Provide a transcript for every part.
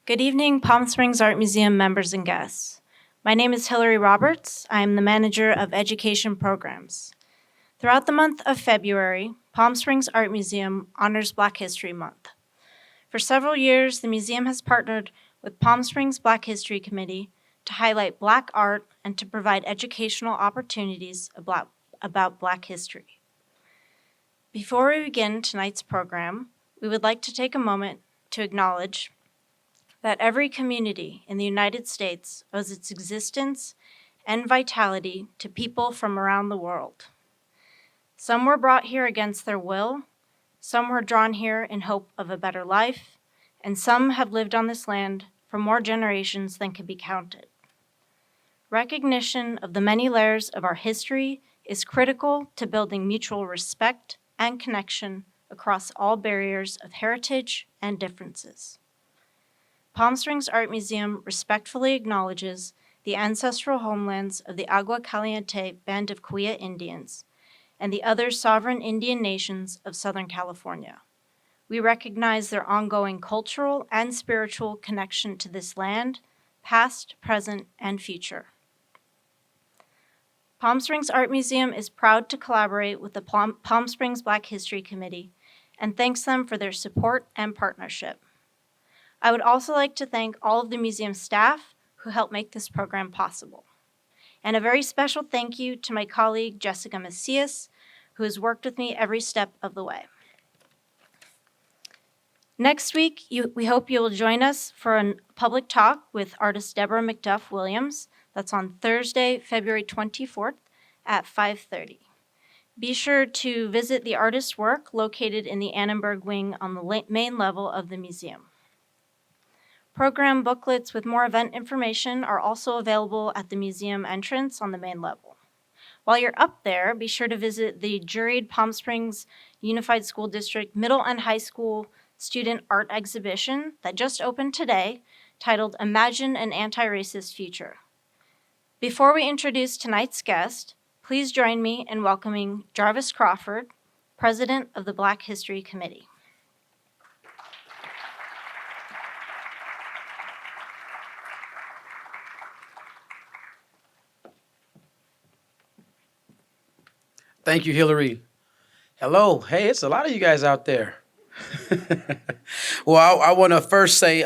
Good evening, Palm Springs Art Museum members and guests. My name is Hillary Roberts. I am the manager of education programs. Throughout the month of February, Palm Springs Art Museum honors Black History Month. For several years, the museum has partnered with Palm Springs Black History Committee to highlight Black art and to provide educational opportunities about Black history. Before we begin tonight's program, we would like to take a moment to acknowledge that every community in the United States owes its existence and vitality to people from around the world. Some were brought here against their will, some were drawn here in hope of a better life, and some have lived on this land for more generations than can be counted. Recognition of the many layers of our history is critical to building mutual respect and connection across all barriers of heritage and differences. Palm Springs Art Museum respectfully acknowledges the ancestral homelands of the Agua Caliente Band of Cahuilla Indians and the other sovereign Indian nations of Southern California. We recognize their ongoing cultural and spiritual connection to this land, past, present, and future. Palm Springs Art Museum is proud to collaborate with the Palm Springs Black History Committee and thanks them for their support and partnership. I would also like to thank all of the museum staff who helped make this program possible. And a very special thank you to my colleague, Jessica Macias, who has worked with me every step of the way. Next week, we hope you will join us for a public talk with artist Deborah McDuff Williams. That's on Thursday, February 24th at 5:30. Be sure to visit the artist's work located in the Annenberg wing on the main level of the museum. Program booklets with more event information are also available at the museum entrance on the main level. While you're up there, be sure to visit the juried Palm Springs Unified School District Middle and High School Student Art Exhibition that just opened today, titled Imagine an Anti-Racist Future. Before we introduce tonight's guest, please join me in welcoming Jarvis Crawford, President of the Black History Committee. Thank you, Hillary. Hello. Hey, it's a lot of you guys out there. Well, I want to first say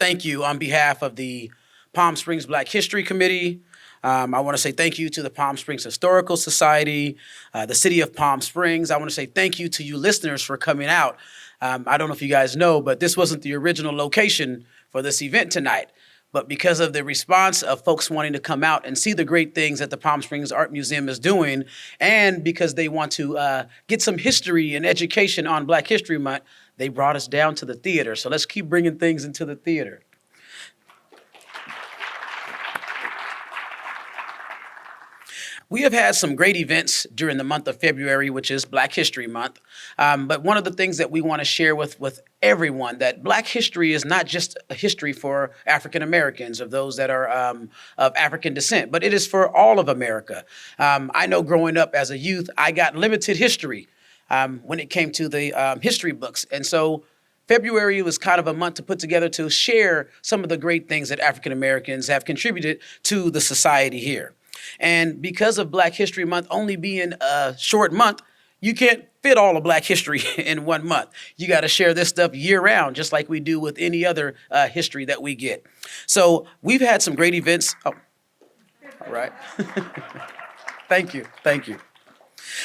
thank you on behalf of the Palm Springs Black History Committee. I want to say thank you to the Palm Springs Historical Society, the City of Palm Springs. I want to say thank you to you listeners for coming out. I don't know if you guys know, but this wasn't the original location for this event tonight. But because of the response of folks wanting to come out and see the great things that the Palm Springs Art Museum is doing, and because they want to get some history and education on Black History Month, they brought us down to the theater. So let's keep bringing things into the theater. We have had some great events during the month of February, which is Black History Month. But one of the things that we want to share with everyone, that Black history is not just a history for African Americans, of those that are of African descent, but it is for all of America. I know growing up as a youth, I got limited history when it came to the history books. And so February was kind of a month to put together to share some of the great things that African Americans have contributed to the society here. And because of Black History Month only being a short month, you can't fit all of Black history in 1 month. You got to share this stuff year round, just like we do with any other history that we get. So we've had some great events. Oh, all right. Thank you. Thank you.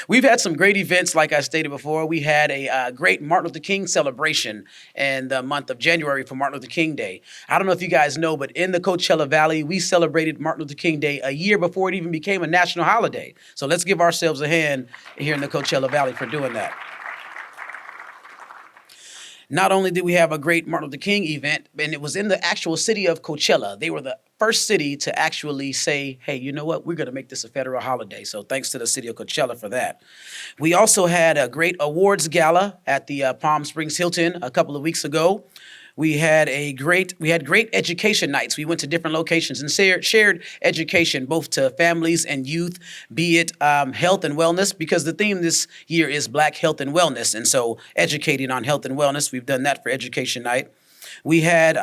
We've had some great events, like I stated before. We had a great Martin Luther King celebration in the month of January for Martin Luther King Day. I don't know if you guys know, but in the Coachella Valley, we celebrated Martin Luther King Day a year before it even became a national holiday. So let's give ourselves a hand here in the Coachella Valley for doing that. Not only did we have a great Martin Luther King event, and it was in the actual city of Coachella. They were the first city to actually say, hey, you know what? We're going to make this a federal holiday. So thanks to the city of Coachella for that. We also had a great awards gala at the Palm Springs Hilton a couple of weeks ago. We had great education nights. We went to different locations and shared education both to families and youth, be it health and wellness, because the theme this year is Black health and wellness. And so educating on health and wellness, we've done that for education night. We had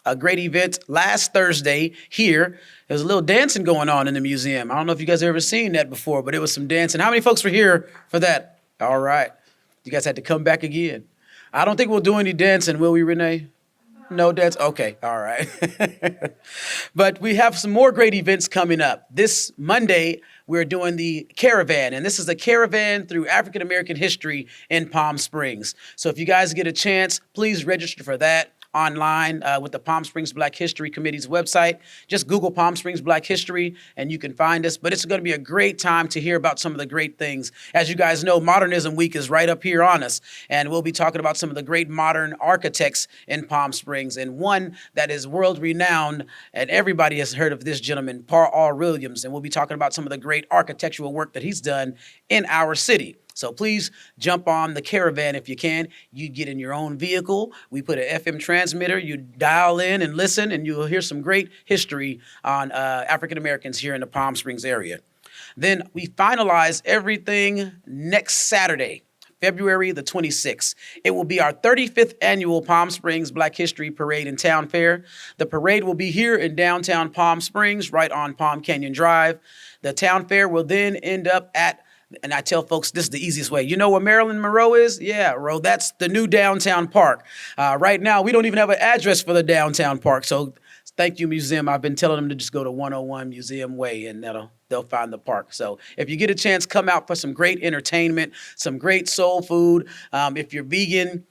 a great event last Thursday here. There was a little dancing going on in the museum. I don't know if you guys have ever seen that before, but it was some dancing. How many folks were here for that? All right. You guys had to come back again. I don't think we'll do any dancing, will we, Renee? No dance? Okay, all right. But we have some more great events coming up. This Monday, we're doing the Caravan, and this is a caravan through African American history in Palm Springs. So if you guys get a chance, please register for that online with the Palm Springs Black History Committee's website. Just Google Palm Springs Black History and you can find us. But it's going to be a great time to hear about some of the great things. As you guys know, Modernism Week is right up here on us. And we'll be talking about some of the great modern architects in Palm Springs. And one that is world renowned, and everybody has heard of this gentleman, Paul R. Williams. And we'll be talking about some of the great architectural work that he's done in our city. So please jump on the Caravan if you can. You get in your own vehicle. We put an FM transmitter. You dial in and listen, and you'll hear some great history on African Americans here in the Palm Springs area. Then we finalize everything next Saturday, February the 26th. It will be our 35th annual Palm Springs Black History Parade and Town Fair. The parade will be here in downtown Palm Springs, right on Palm Canyon Drive. The town fair will then end up at, and I tell folks this is the easiest way. You know where Maryland Monroe is? Yeah, Ro, that's the new downtown park. Right now, we don't even have an address for the downtown park. So thank you, museum. I've been telling them to just go to 101 Museum Way, and they'll find the park. So if you get a chance, come out for some great entertainment, some great soul food. If you're vegan,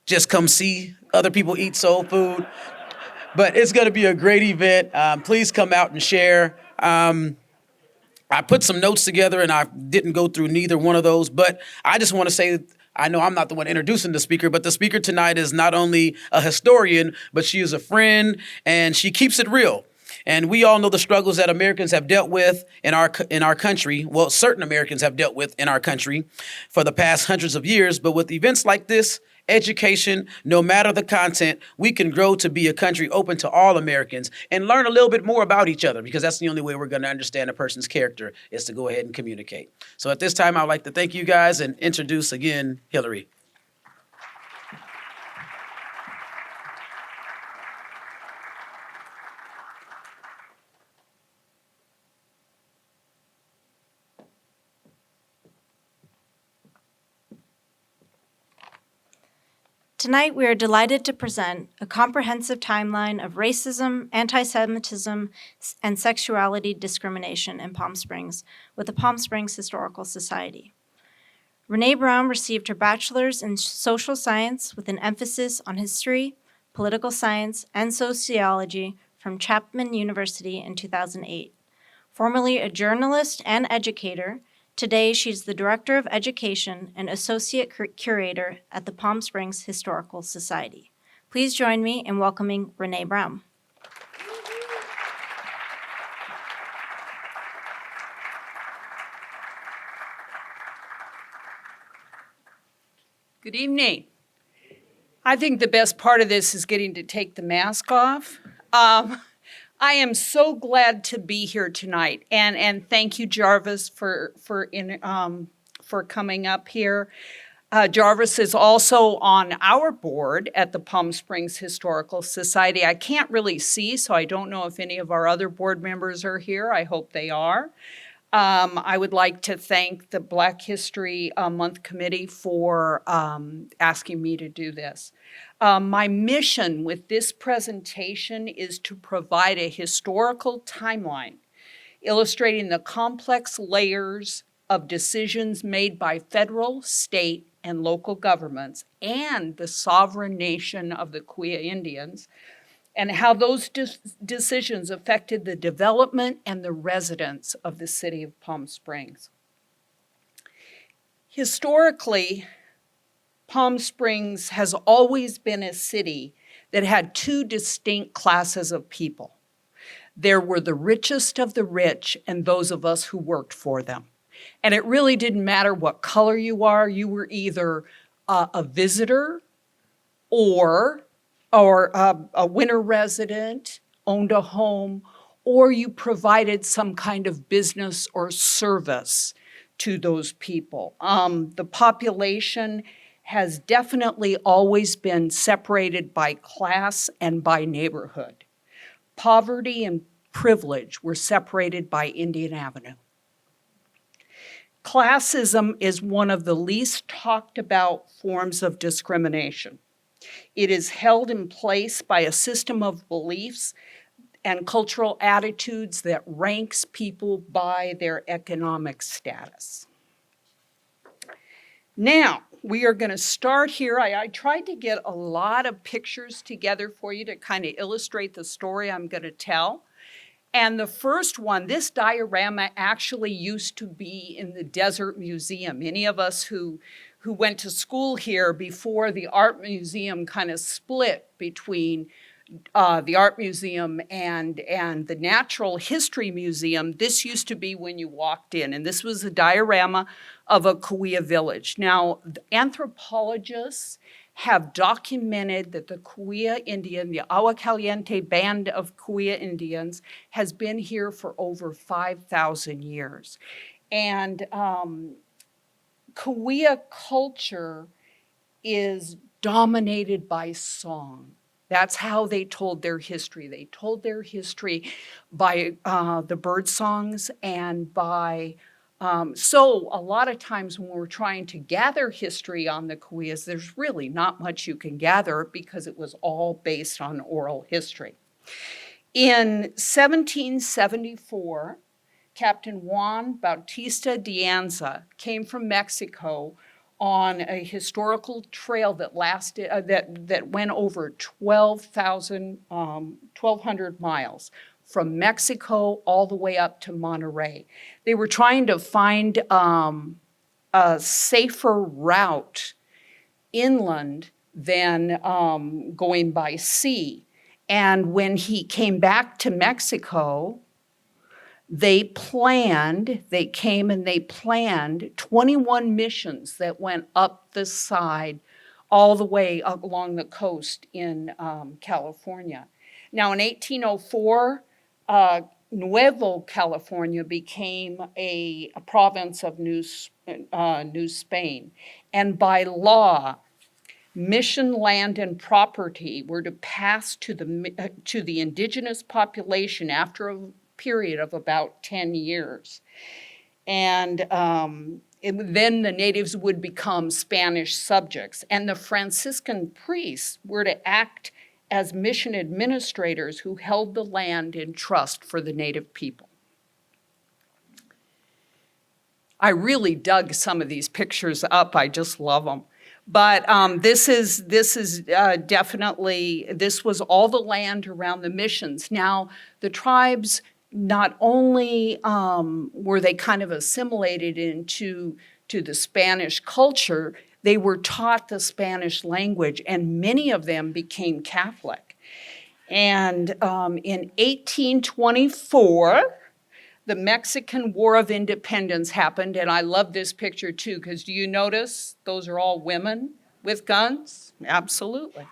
just come see other people eat soul food. But it's going to be a great event. Please come out and share. I put some notes together, and I didn't go through neither one of those, but I just want to say, I know I'm not the one introducing the speaker, but the speaker tonight is not only a historian, but she is a friend, and she keeps it real. And we all know the struggles that Americans have dealt with in our country. Well, certain Americans have dealt with in our country for the past hundreds of years, but with events like this, education, no matter the content, we can grow to be a country open to all Americans and learn a little bit more about each other, because that's the only way we're going to understand a person's character is to go ahead and communicate. So at this time, I'd like to thank you guys and introduce again Hillary. Tonight, we are delighted to present a comprehensive timeline of racism, anti-Semitism, and sexuality discrimination in Palm Springs with the Palm Springs Historical Society. Rene Brown received her bachelor's in social science with an emphasis on history, political science, and sociology from Chapman University in 2008. Formerly a journalist and educator, today, she's the Director of Education and Associate Curator at the Palm Springs Historical Society. Please join me in welcoming Renee Brown. Good evening. I think the best part of this is getting to take the mask off. I am so glad to be here tonight, and thank you, Jarvis, for coming up here. Jarvis is also on our board at the Palm Springs Historical Society. I can't really see, so I don't know if any of our other board members are here. I hope they are. I would like to thank the Black History Month Committee for asking me to do this. My mission with this presentation is to provide a historical timeline illustrating the complex layers of decisions made by federal, state, and local governments and the sovereign nation of the Cahuilla Indians, and how those decisions affected the development and the residents of the city of Palm Springs. Historically, Palm Springs has always been a city that had two distinct classes of people. There were the richest of the rich and those of us who worked for them. And it really didn't matter what color you were either a visitor or a winter resident, owned a home, or you provided some kind of business or service to those people. The population has definitely always been separated by class and by neighborhood. Poverty and privilege were separated by Indian Avenue. Classism is one of the least talked about forms of discrimination. It is held in place by a system of beliefs and cultural attitudes that ranks people by their economic status. Now, we are going to start here. I tried to get a lot of pictures together for you to kind of illustrate the story I'm going to tell. And the first one, this diorama actually used to be in the Desert Museum. Any of us who went to school here before the art museum kind of split between the art museum and the Natural History Museum, this used to be when you walked in. And this was a diorama of a Cahuilla village. Now, anthropologists have documented that the Cahuilla Indian, the Agua Caliente band of Cahuilla Indians, has been here for over 5,000 years. And Cahuilla culture is dominated by song. That's how they told their history. They told their history by the bird songs and by, so a lot of times when we're trying to gather history on the Cahuillas, there's really not much you can gather because it was all based on oral history. In 1774, Captain Juan Bautista de Anza came from Mexico on a historical trail that lasted that went over 1,200 miles from Mexico all the way up to Monterey. They were trying to find a safer route inland than going by sea. And when he came back to Mexico, they came and they planned 21 missions that went up the side all the way up along the coast in California. Now in 1804, Nuevo California became a province of New Spain. And by law, mission land and property were to pass to the indigenous population after a period of about 10 years. And then the natives would become Spanish subjects. And the Franciscan priests were to act as mission administrators who held the land in trust for the native people. I really dug some of these pictures up. I just love them. But this is definitely, this was all the land around the missions. Now, the tribes, not only were they kind of assimilated into the Spanish culture, they were taught the Spanish language, and many of them became Catholic. And in 1824, the Mexican War of Independence happened, and I love this picture too, because do you notice those are all women with guns? Absolutely.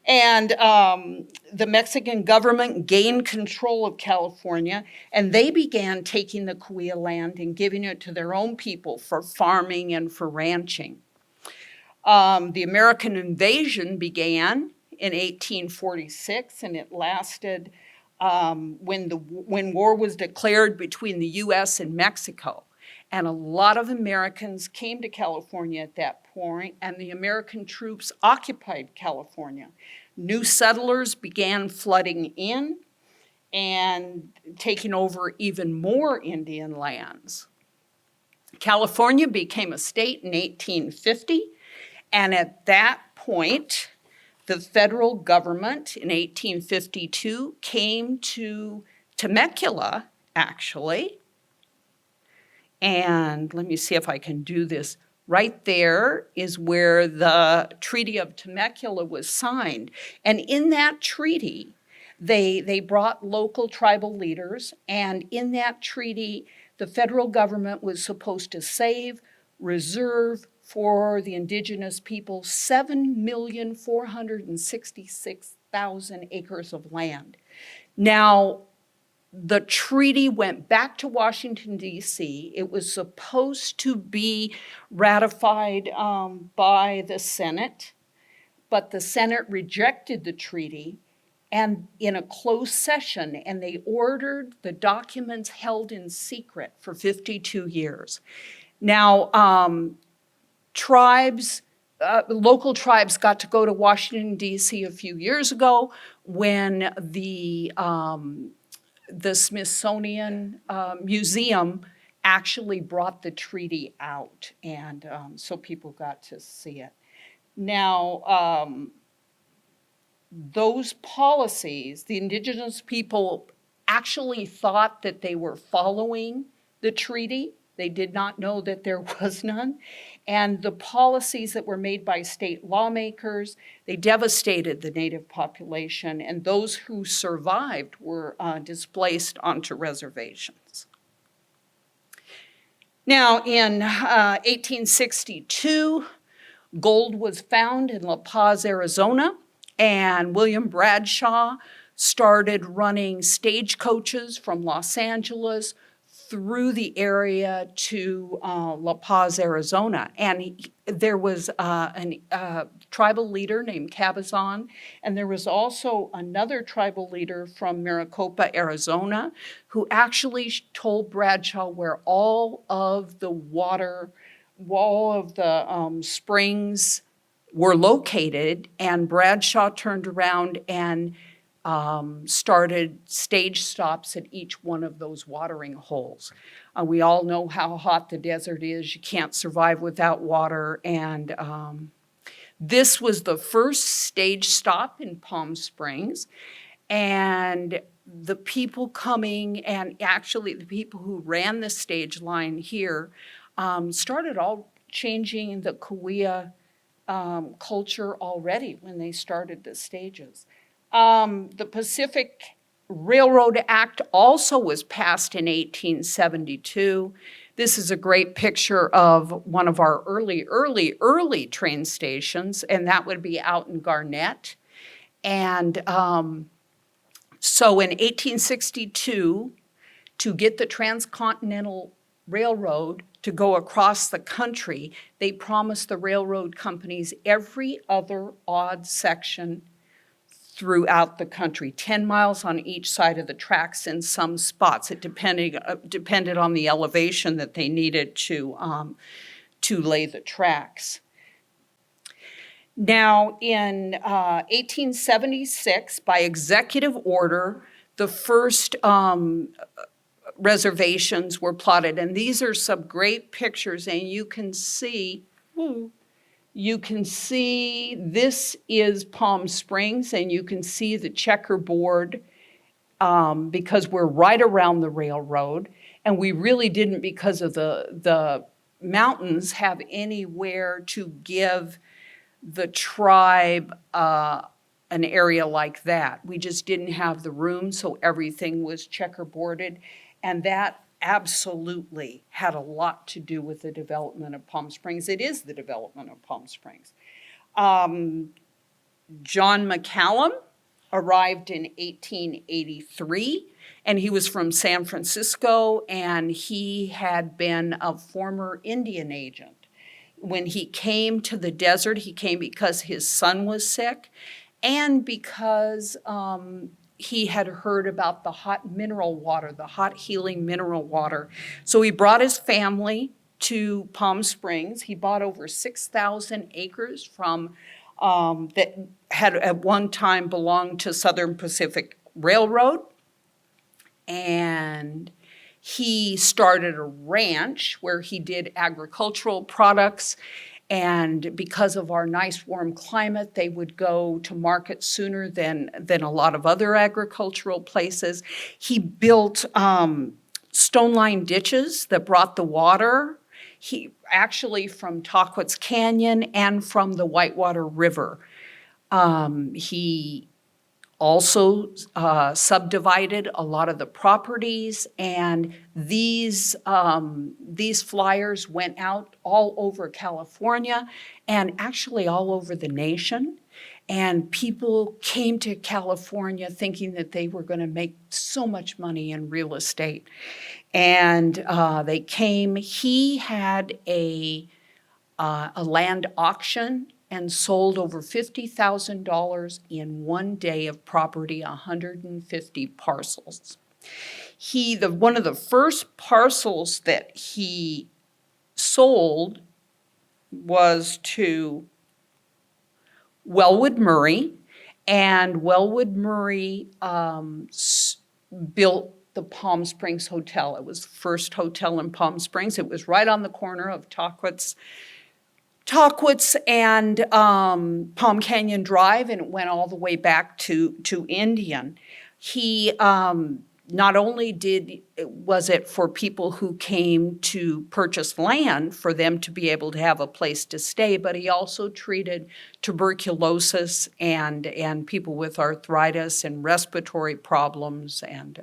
And the Mexican government gained control of California, and they began taking the Cahuilla land and giving it to their own people for farming and for ranching. The American invasion began in 1846, and it lasted when war was declared between the U.S. and Mexico. And a lot of Americans came to California at that point, and the American troops occupied California. New settlers began flooding in and taking over even more Indian lands. California became a state in 1850, and at that point, the federal government in 1852 came to Temecula, actually. And let me see if I can do this. Right there is where the Treaty of Temecula was signed. And in that treaty, they brought local tribal leaders. And in that treaty, the federal government was supposed to save, reserve for the indigenous people 7,466,000 acres of land. Now, the treaty went back to Washington, D.C. It was supposed to be ratified by the Senate, but the Senate rejected the treaty and in a closed session, and they ordered the documents held in secret for 52 years. Now, local tribes got to go to Washington, D.C. a few years ago when the Smithsonian Museum actually brought the treaty out, and so people got to see it. Now, those policies, the indigenous people actually thought that they were following the treaty. They did not know that there was none. And the policies that were made by state lawmakers, they devastated the native population, and those who survived were displaced onto reservations. Now, in 1862, gold was found in La Paz, Arizona, and William Bradshaw started running stagecoaches from Los Angeles through the area to La Paz, Arizona. And there was a tribal leader named Cabazon, and there was also another tribal leader from Maricopa, Arizona, who actually told Bradshaw where all of the springs were located, and Bradshaw turned around and started stage stops at each one of those watering holes. We all know how hot the desert is. You can't survive without water. And this was the first stage stop in Palm Springs. And the people coming, and actually the people who ran the stage line here, started all changing the Cahuilla culture already when they started the stages. The Pacific Railroad Act also was passed in 1872. This is a great picture of one of our early train stations, and that would be out in Garnett. And so in 1862, to get the Transcontinental Railroad to go across the country, they promised the railroad companies every other odd section throughout the country, 10 miles on each side of the tracks in some spots. It depended on the elevation that they needed to lay the tracks. Now, in 1876, by executive order, the first reservations were plotted, and these are some great pictures, and you can see this is Palm Springs, and you can see the checkerboard because we're right around the railroad, and we really didn't, because of the mountains, have anywhere to give the tribe an area like that. We just didn't have the room, so everything was checkerboarded, and that absolutely had a lot to do with the development of Palm Springs. It is the development of Palm Springs. John Mccallum arrived in 1883, and he was from San Francisco, and he had been a former Indian agent. When he came to the desert, he came because his son was sick, and because he had heard about the hot mineral water, the hot healing mineral water. So he brought his family to Palm Springs. He bought over 6,000 acres from that had at one time belonged to Southern Pacific Railroad. And he started a ranch where he did agricultural products. And because of our nice warm climate, they would go to market sooner than a lot of other agricultural places. He built stone-lined ditches that brought the water. He actually from Tahquitz Canyon and from the Whitewater River. He also subdivided a lot of the properties, and these flyers went out all over California and actually all over the nation. And people came to California thinking that they were going to make so much money in real estate. And they came. He had a land auction and sold over $50,000 in one day of property, 150 parcels. One of the first parcels that he sold was to Wellwood Murray, and Wellwood Murray built the Palm Springs Hotel. It was the first hotel in Palm Springs. It was right on the corner of Tahquitz and Palm Canyon Drive, and it went all the way back to Indian. He not only was it for people who came to purchase land for them to be able to have a place to stay, but he also treated tuberculosis and people with arthritis and respiratory problems. And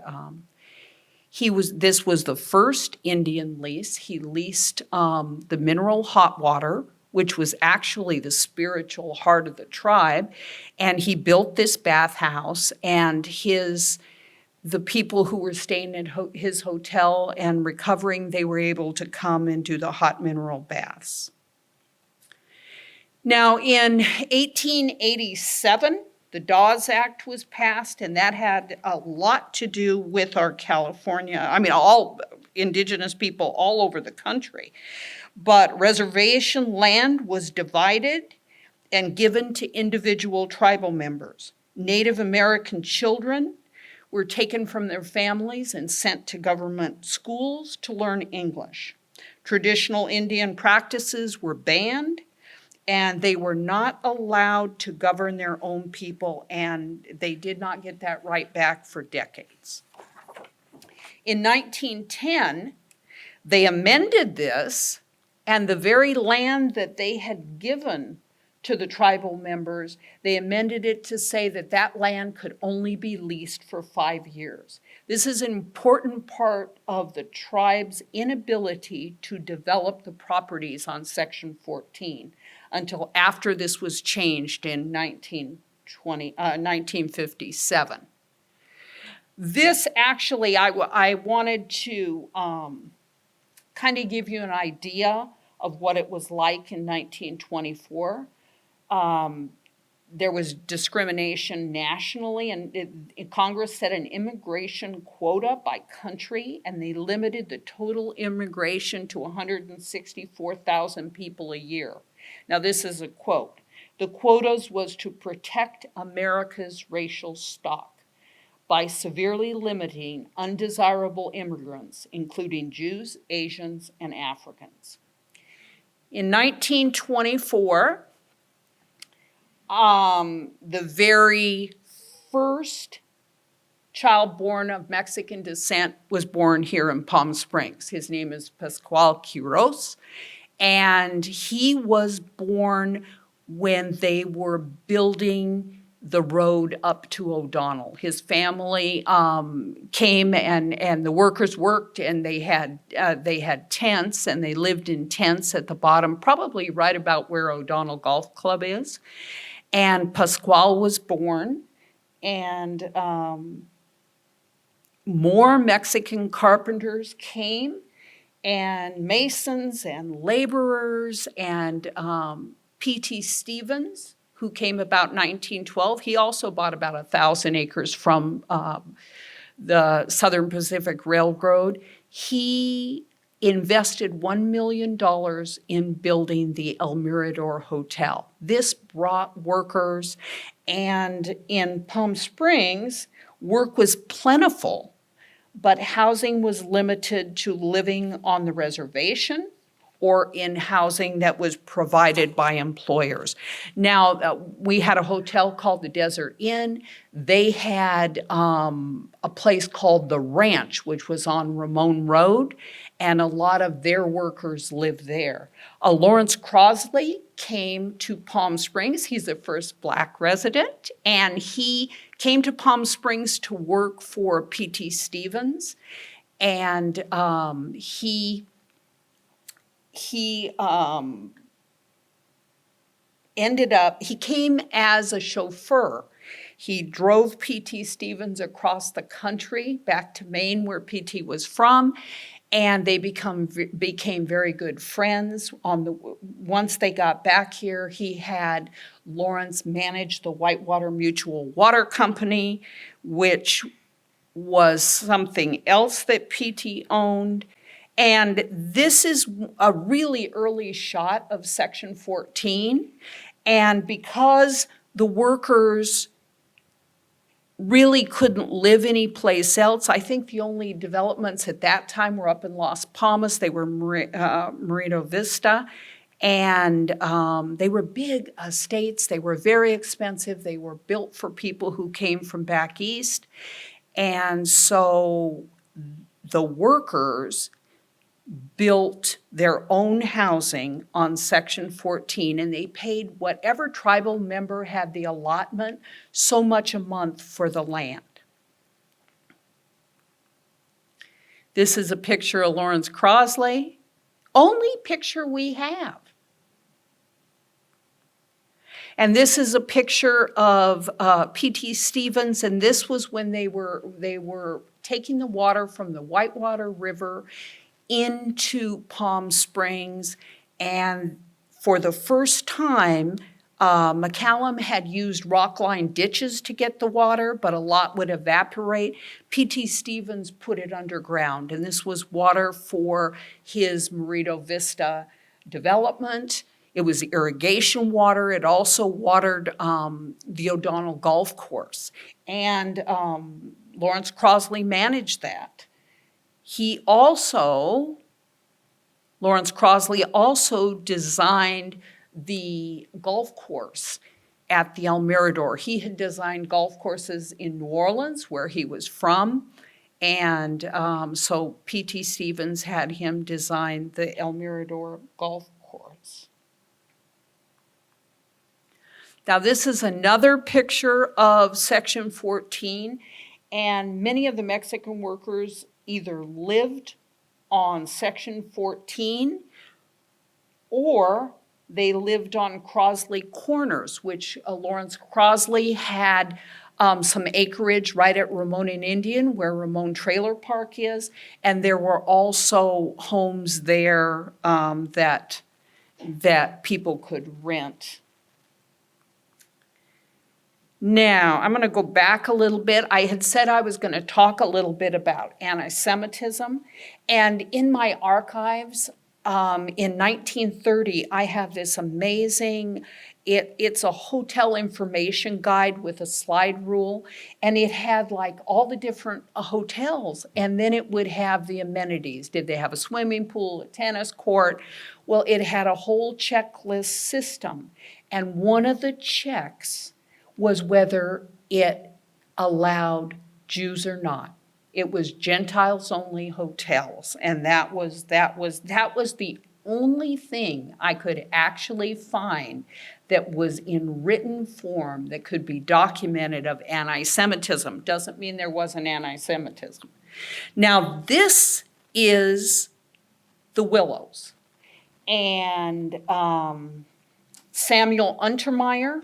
this was the first Indian lease. He leased the mineral hot water, which was actually the spiritual heart of the tribe, and he built this bathhouse, and the people who were staying in his hotel and recovering, they were able to come and do the hot mineral baths. Now, in 1887, the Dawes Act was passed, and that had a lot to do with our California, all indigenous people all over the country. But reservation land was divided and given to individual tribal members. Native American children were taken from their families and sent to government schools to learn English. Traditional Indian practices were banned, and they were not allowed to govern their own people, and they did not get that right back for decades. In 1910, they amended this, and the very land that they had given to the tribal members, they amended it to say that that land could only be leased for 5 years. This is an important part of the tribe's inability to develop the properties on Section 14 until after this was changed in 1957. This actually, I wanted to kind of give you an idea of what it was like in 1924. There was discrimination nationally, and Congress set an immigration quota by country, and they limited the total immigration to 164,000 people a year. Now, this is a quote. The quotas was to protect America's racial stock by severely limiting undesirable immigrants, including Jews, Asians, and Africans. In 1924, the very first child born of Mexican descent was born here in Palm Springs. His name is Pascual Quiros, and he was born when they were building the road up to O'Donnell. His family came and the workers worked, and they had tents, and they lived in tents at the bottom, probably right about where O'Donnell Golf Club is. And Pascual was born, and more Mexican carpenters came, and masons and laborers, and P.T. Stevens, who came about 1912. He also bought about 1,000 acres from the Southern Pacific Railroad. He invested $1 million in building the El Mirador Hotel. This brought workers, and in Palm Springs, work was plentiful, but housing was limited to living on the reservation or in housing that was provided by employers. Now, we had a hotel called the Desert Inn. They had a place called the Ranch, which was on Ramon Road, and a lot of their workers lived there. Lawrence Crossley came to Palm Springs. He's the first Black resident, and he came to Palm Springs to work for P.T. Stevens, and he came as a chauffeur. He drove P.T. Stevens across the country back to Maine, where P.T. was from, and they became very good friends. Once they got back here, he had Lawrence manage the Whitewater Mutual Water Company, which was something else that P.T. owned. And this is a really early shot of Section 14. And because the workers really couldn't live anyplace else, I think the only developments at that time were up in Las Palmas. They were Mirador Vista. And they were big estates. They were very expensive. They were built for people who came from back east. And so the workers built their own housing on Section 14, and they paid whatever tribal member had the allotment so much a month for the land. This is a picture of Lawrence Crossley, only picture we have. And this is a picture of P.T. Stevens, and this was when they were taking the water from the Whitewater River into Palm Springs, and for the first time, Mccallum had used rock-lined ditches to get the water, but a lot would evaporate. P.T. Stevens put it underground, and this was water for his Mirador Vista development. It was irrigation water. It also watered the O'Donnell Golf Course, and Lawrence Crossley managed that. Lawrence Crossley also designed the golf course at the El Mirador. He had designed golf courses in New Orleans, where he was from, and so P.T. Stevens had him design the El Mirador golf course. Now, this is another picture of Section 14, and many of the Mexican workers either lived on Section 14 or they lived on Crossley Corners, which Lawrence Crossley had some acreage right at Ramon and Indian, where Ramon Trailer Park is, and there were also homes there that people could rent. Now, I'm going to go back a little bit. I had said I was going to talk a little bit about anti-Semitism. And in my archives, in 1930, I have this amazing, it's a hotel information guide with a slide rule. And it had like all the different hotels. And then it would have the amenities. Did they have a swimming pool, a tennis court? Well, it had a whole checklist system. And one of the checks was whether it allowed Jews or not. It was Gentiles-only hotels, and that was the only thing I could actually find that was in written form that could be documented of anti-Semitism. Doesn't mean there wasn't anti-Semitism. Now, this is the Willows, and Samuel Untermeyer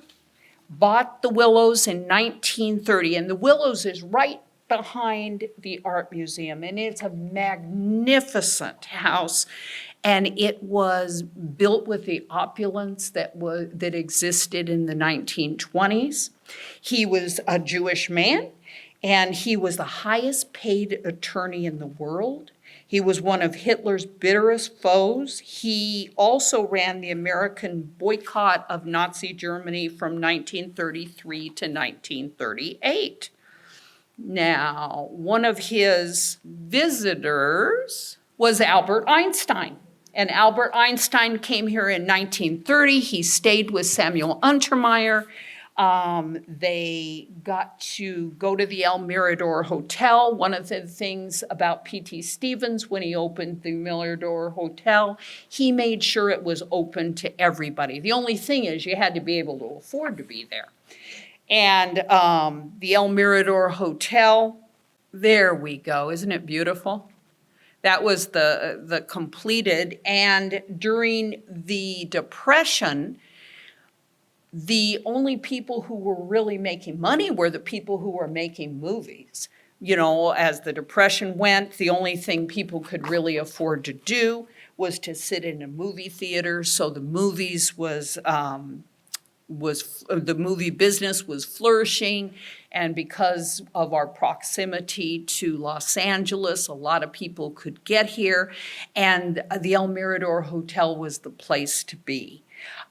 bought the Willows in 1930, and the Willows is right behind the art museum, and it's a magnificent house, and it was built with the opulence that existed in the 1920s. He was a Jewish man, and he was the highest paid attorney in the world. He was one of Hitler's bitterest foes. He also ran the American boycott of Nazi Germany from 1933 to 1938. Now, one of his visitors was Albert Einstein. And Albert Einstein came here in 1930. He stayed with Samuel Untermeyer. They got to go to the El Mirador Hotel. One of the things about P.T. Stevens, when he opened the Mirador Hotel, he made sure it was open to everybody. The only thing is you had to be able to afford to be there. And the El Mirador Hotel, there we go. Isn't it beautiful? That was the completed. And during the Depression, the only people who were really making money were the people who were making movies. You know, as the Depression went, the only thing people could really afford to do was to sit in a movie theater. So the movies the movie business was flourishing, and because of our proximity to Los Angeles, a lot of people could get here, and the El Mirador Hotel was the place to be.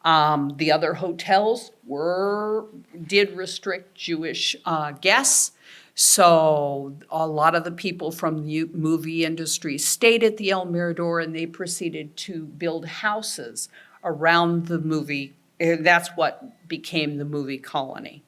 The other hotels did restrict Jewish guests, so a lot of the people from the movie industry stayed at the El Mirador, and they proceeded to build houses around the movie. That's what became the movie colony.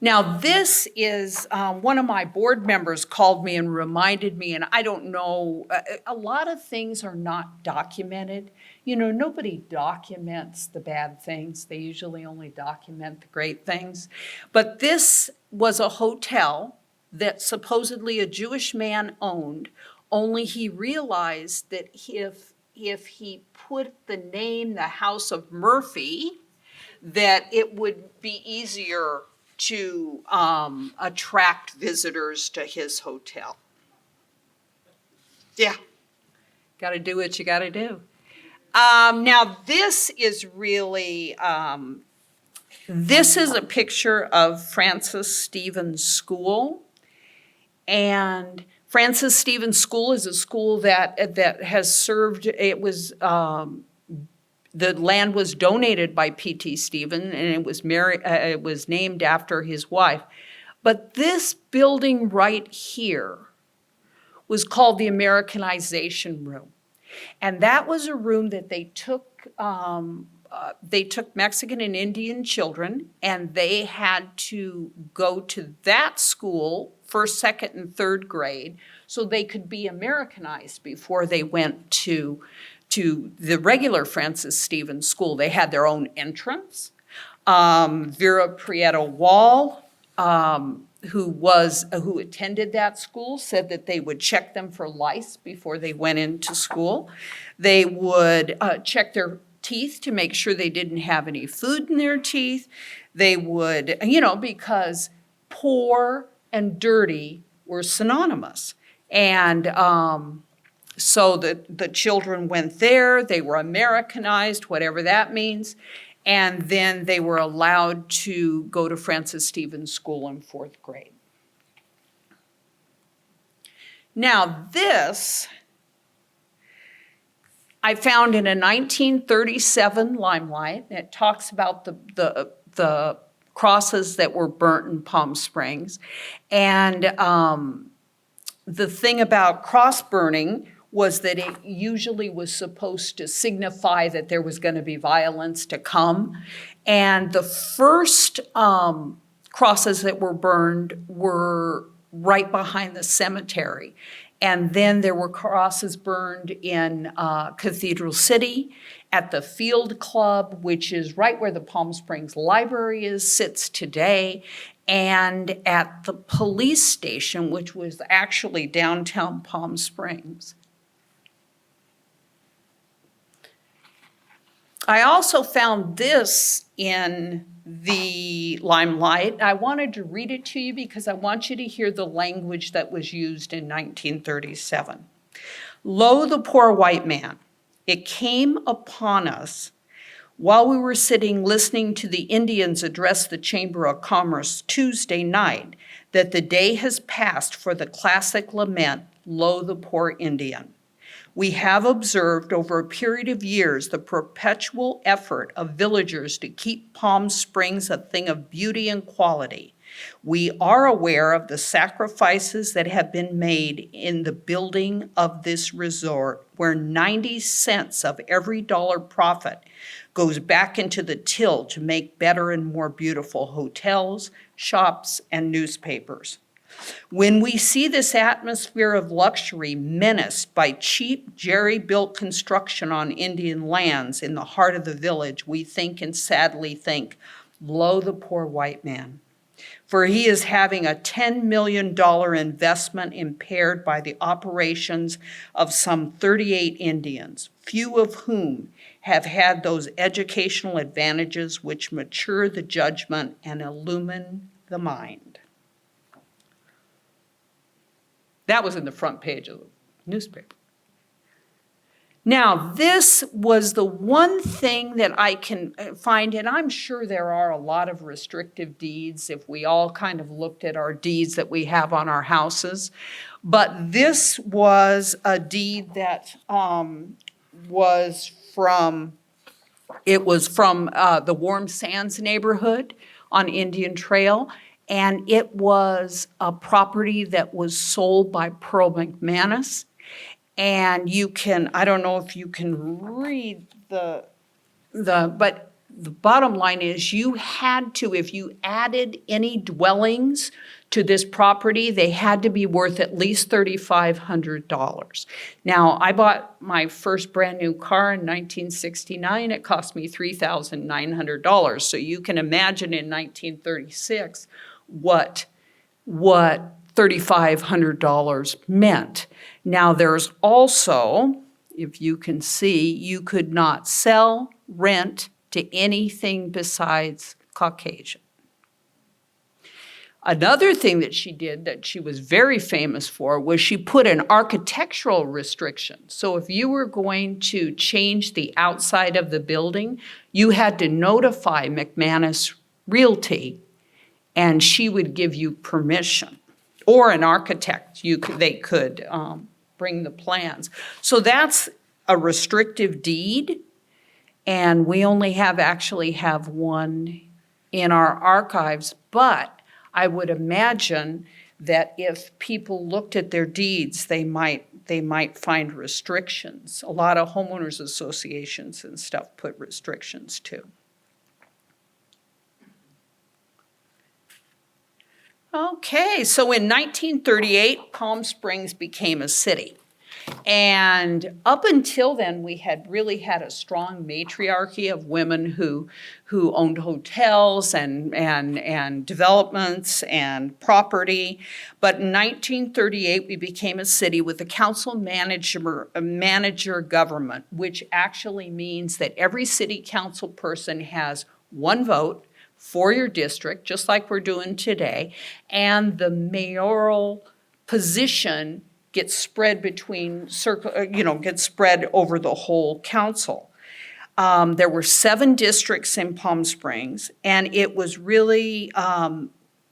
Now, this is one of my board members called me and reminded me, and I don't know, a lot of things are not documented. You know, nobody documents the bad things. They usually only document the great things. But this was a hotel that supposedly a Jewish man owned, only he realized that if he put the name, the House of Murphy, that it would be easier to attract visitors to his hotel. Yeah, got to do what you got to do. Now this is really, this is a picture of Francis Stevens School. And Francis Stevens School is a school that has served, it was, the land was donated by P.T. Stevens, and it was named after his wife. But this building right here was called the Americanization Room. And that was a room that they took Mexican and Indian children, and they had to go to that school, first, second, and third grade, so they could be Americanized before they went to the regular Francis Stevens School. They had their own entrance. Vera Prieto Wall, who attended that school, said that they would check them for lice before they went into school. They would check their teeth to make sure they didn't have any food in their teeth. They would, because poor and dirty were synonymous. And so the children went there, they were Americanized, whatever that means, and then they were allowed to go to Francis Stevens School in fourth grade. Now this, I found in a 1937 Limelight. It talks about the crosses that were burnt in Palm Springs. And the thing about cross burning was that it usually was supposed to signify that there was going to be violence to come. And the first crosses that were burned were right behind the cemetery. And then there were crosses burned in Cathedral City, at the Field Club, which is right where the Palm Springs Library sits today, and at the police station, which was actually downtown Palm Springs. I also found this in the Limelight. I wanted to read it to you because I want you to hear the language that was used in 1937. Lo, the poor white man, it came upon us while we were sitting listening to the Indians address the Chamber of Commerce Tuesday night that the day has passed for the classic lament, Lo, the poor Indian. We have observed over a period of years the perpetual effort of villagers to keep Palm Springs a thing of beauty and quality. We are aware of the sacrifices that have been made in the building of this resort, where 90 cents of every dollar profit goes back into the till to make better and more beautiful hotels, shops, and newspapers. When we see this atmosphere of luxury menaced by cheap jerry-built construction on Indian lands in the heart of the village, we think and sadly think, blow the poor white man. For he is having a $10 million investment impaired by the operations of some 38 Indians, few of whom have had those educational advantages which mature the judgment and illumine the mind. That was in the front page of the newspaper. Now, this was the one thing that I can find, and I'm sure there are a lot of restrictive deeds if we all kind of looked at our deeds that we have on our houses. But this was a deed that was from the Warm Sands neighborhood on Indian Trail. And it was a property that was sold by Pearl McManus. And you can, I don't know if you can read but the bottom line is you had to, if you added any dwellings to this property, they had to be worth at least $3,500. Now, I bought my first brand new car in 1969. It cost me $3,900. So you can imagine in 1936 what $3,500 meant. Now, there's also, if you can see, you could not sell, rent to anything besides Caucasian. Another thing that she did that she was very famous for was she put an architectural restriction. So if you were going to change the outside of the building, you had to notify McManus Realty, and she would give you permission. Or an architect, they could bring the plans. So that's a restrictive deed, and we only actually have one in our archives, but I would imagine that if people looked at their deeds, they might find restrictions. A lot of homeowners associations and stuff put restrictions too. Okay, so in 1938, Palm Springs became a city. And up until then, we had really had a strong matriarchy of women who owned hotels and developments and property. But in 1938, we became a city with a council manager government, which actually means that every city council person has one vote for your district, just like we're doing today, and the mayoral position gets spread gets spread over the whole council. There were 7 districts in Palm Springs, and it was really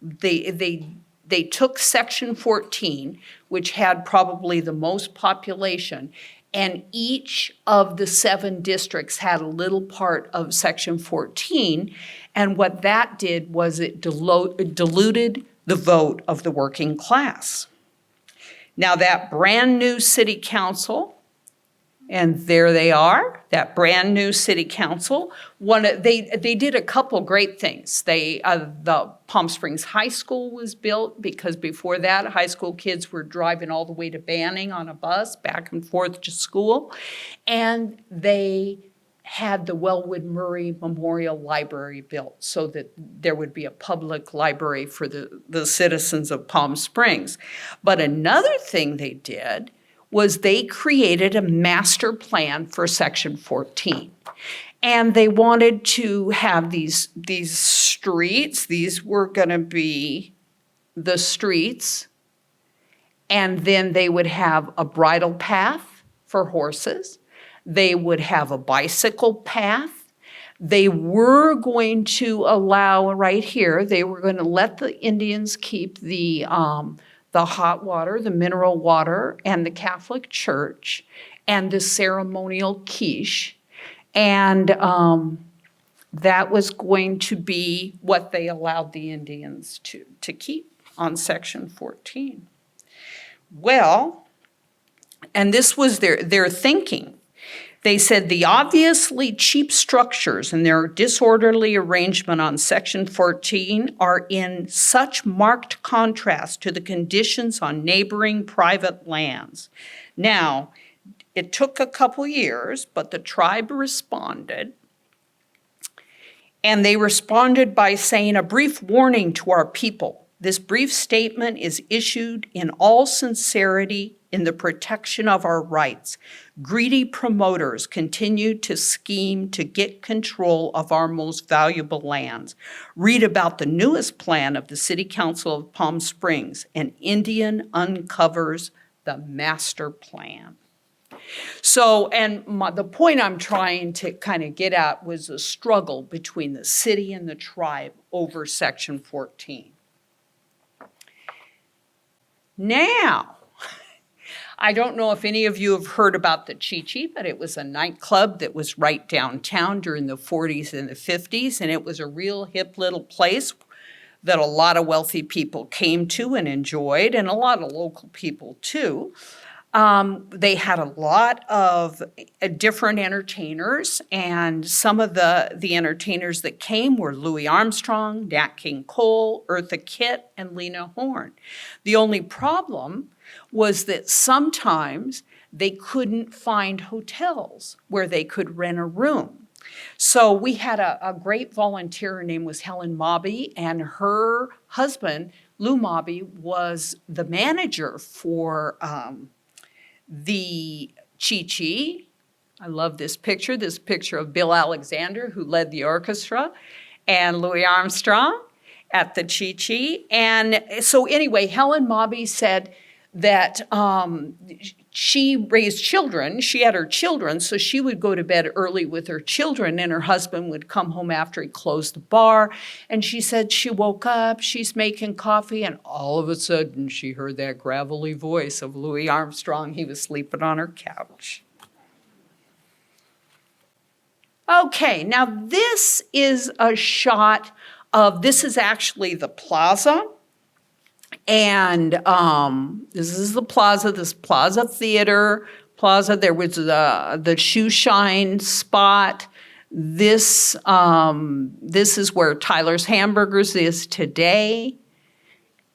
they took Section 14, which had probably the most population, and each of the 7 districts had a little part of Section 14. And what that did was it diluted the vote of the working class. Now that brand new city council, and there they are, that brand new city council, they did a couple great things. The Palm Springs High School was built because before that, high school kids were driving all the way to Banning on a bus back and forth to school. And they had the Wellwood Murray Memorial Library built so that there would be a public library for the citizens of Palm Springs. But another thing they did was they created a master plan for Section 14. And they wanted to have these streets. These were going to be the streets. And then they would have a bridle path for horses. They would have a bicycle path. They were going to allow, right here, they were going to let the Indians keep the hot water, the mineral water, and the Catholic Church, and the ceremonial quiche. And that was going to be what they allowed the Indians to keep on Section 14. Well, and this was their thinking. They said the obviously cheap structures and their disorderly arrangement on Section 14 are in such marked contrast to the conditions on neighboring private lands. Now, it took a couple years, but the tribe responded. And they responded by saying, a brief warning to our people. This brief statement is issued in all sincerity in the protection of our rights. Greedy promoters continue to scheme to get control of our most valuable lands. Read about the newest plan of the City Council of Palm Springs. An Indian uncovers the master plan. So, and the point I'm trying to kind of get at was the struggle between the city and the tribe over Section 14. Now, I don't know if any of you have heard about the Chi-Chi, but it was a nightclub that was right downtown during the 40s and the 50s, and it was a real hip little place that a lot of wealthy people came to and enjoyed, and a lot of local people too. They had a lot of different entertainers, and some of the entertainers that came were Louis Armstrong, Nat King Cole, Eartha Kitt, and Lena Horne. The only problem was that sometimes they couldn't find hotels where they could rent a room. So we had a great volunteer, her name was Helen Mobby, and her husband, Lou Mobby, was the manager for the Chi-Chi. I love this picture of Bill Alexander, who led the orchestra, and Louis Armstrong at the Chi-Chi. And so anyway, Helen Mobby said that she raised children. She had her children, so she would go to bed early with her children, and her husband would come home after he closed the bar. And she said she woke up, she's making coffee, and all of a sudden she heard that gravelly voice of Louis Armstrong. He was sleeping on her couch. Okay, now this is a shot of, this is actually the plaza. And this is the plaza, this Plaza Theater Plaza. There was the shoe shine spot. This is where Tyler's Hamburgers is today.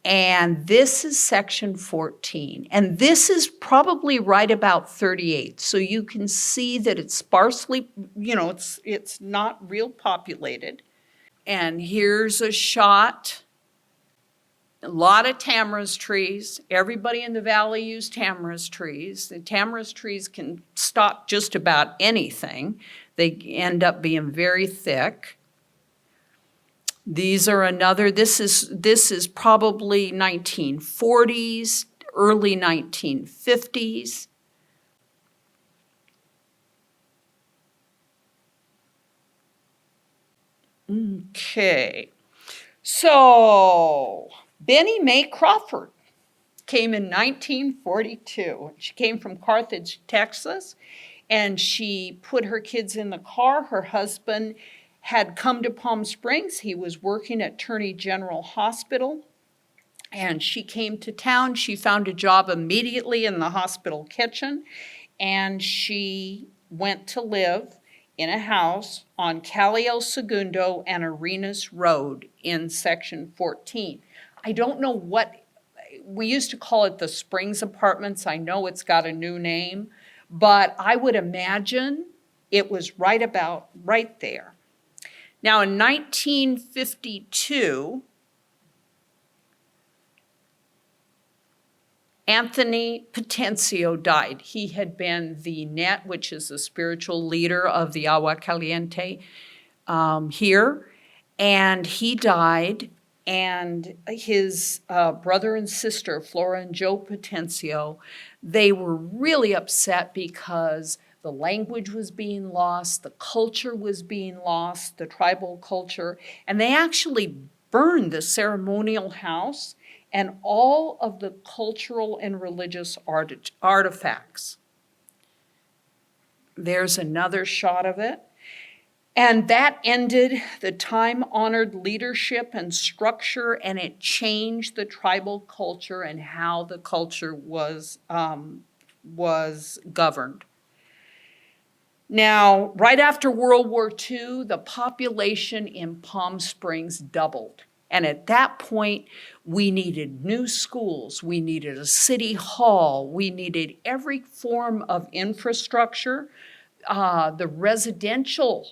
And this is Section 14. And this is probably right about 38. So you can see that it's sparsely, it's not real populated. And here's a shot. A lot of tamarisk trees. Everybody in the valley used tamarisk trees. The tamarisk trees can stock just about anything. They end up being very thick. These are another, this is probably 1940s, early 1950s. Okay, so Benny Mae Crawford came in 1942. She came from Carthage, Texas, and she put her kids in the car. Her husband had come to Palm Springs. He was working at Attorney General Hospital, and she came to town. She found a job immediately in the hospital kitchen, and she went to live in a house on Calle El Segundo and Arenas Road in Section 14. I don't know what, we used to call it the Springs Apartments. I know it's got a new name, but I would imagine it was right there. Now in 1952, Anthony Potencio died. He had been the NET, which is the spiritual leader of the Agua Caliente here, and he died. And his brother and sister, Flora and Joe Potencio, they were really upset because the language was being lost, the culture was being lost, the tribal culture, and they actually burned the ceremonial house and all of the cultural and religious artifacts. There's another shot of it. And that ended the time-honored leadership and structure, and it changed the tribal culture and how the culture was governed. Now, right after World War II, the population in Palm Springs doubled. And at that point, we needed new schools, we needed a city hall, we needed every form of infrastructure. The residential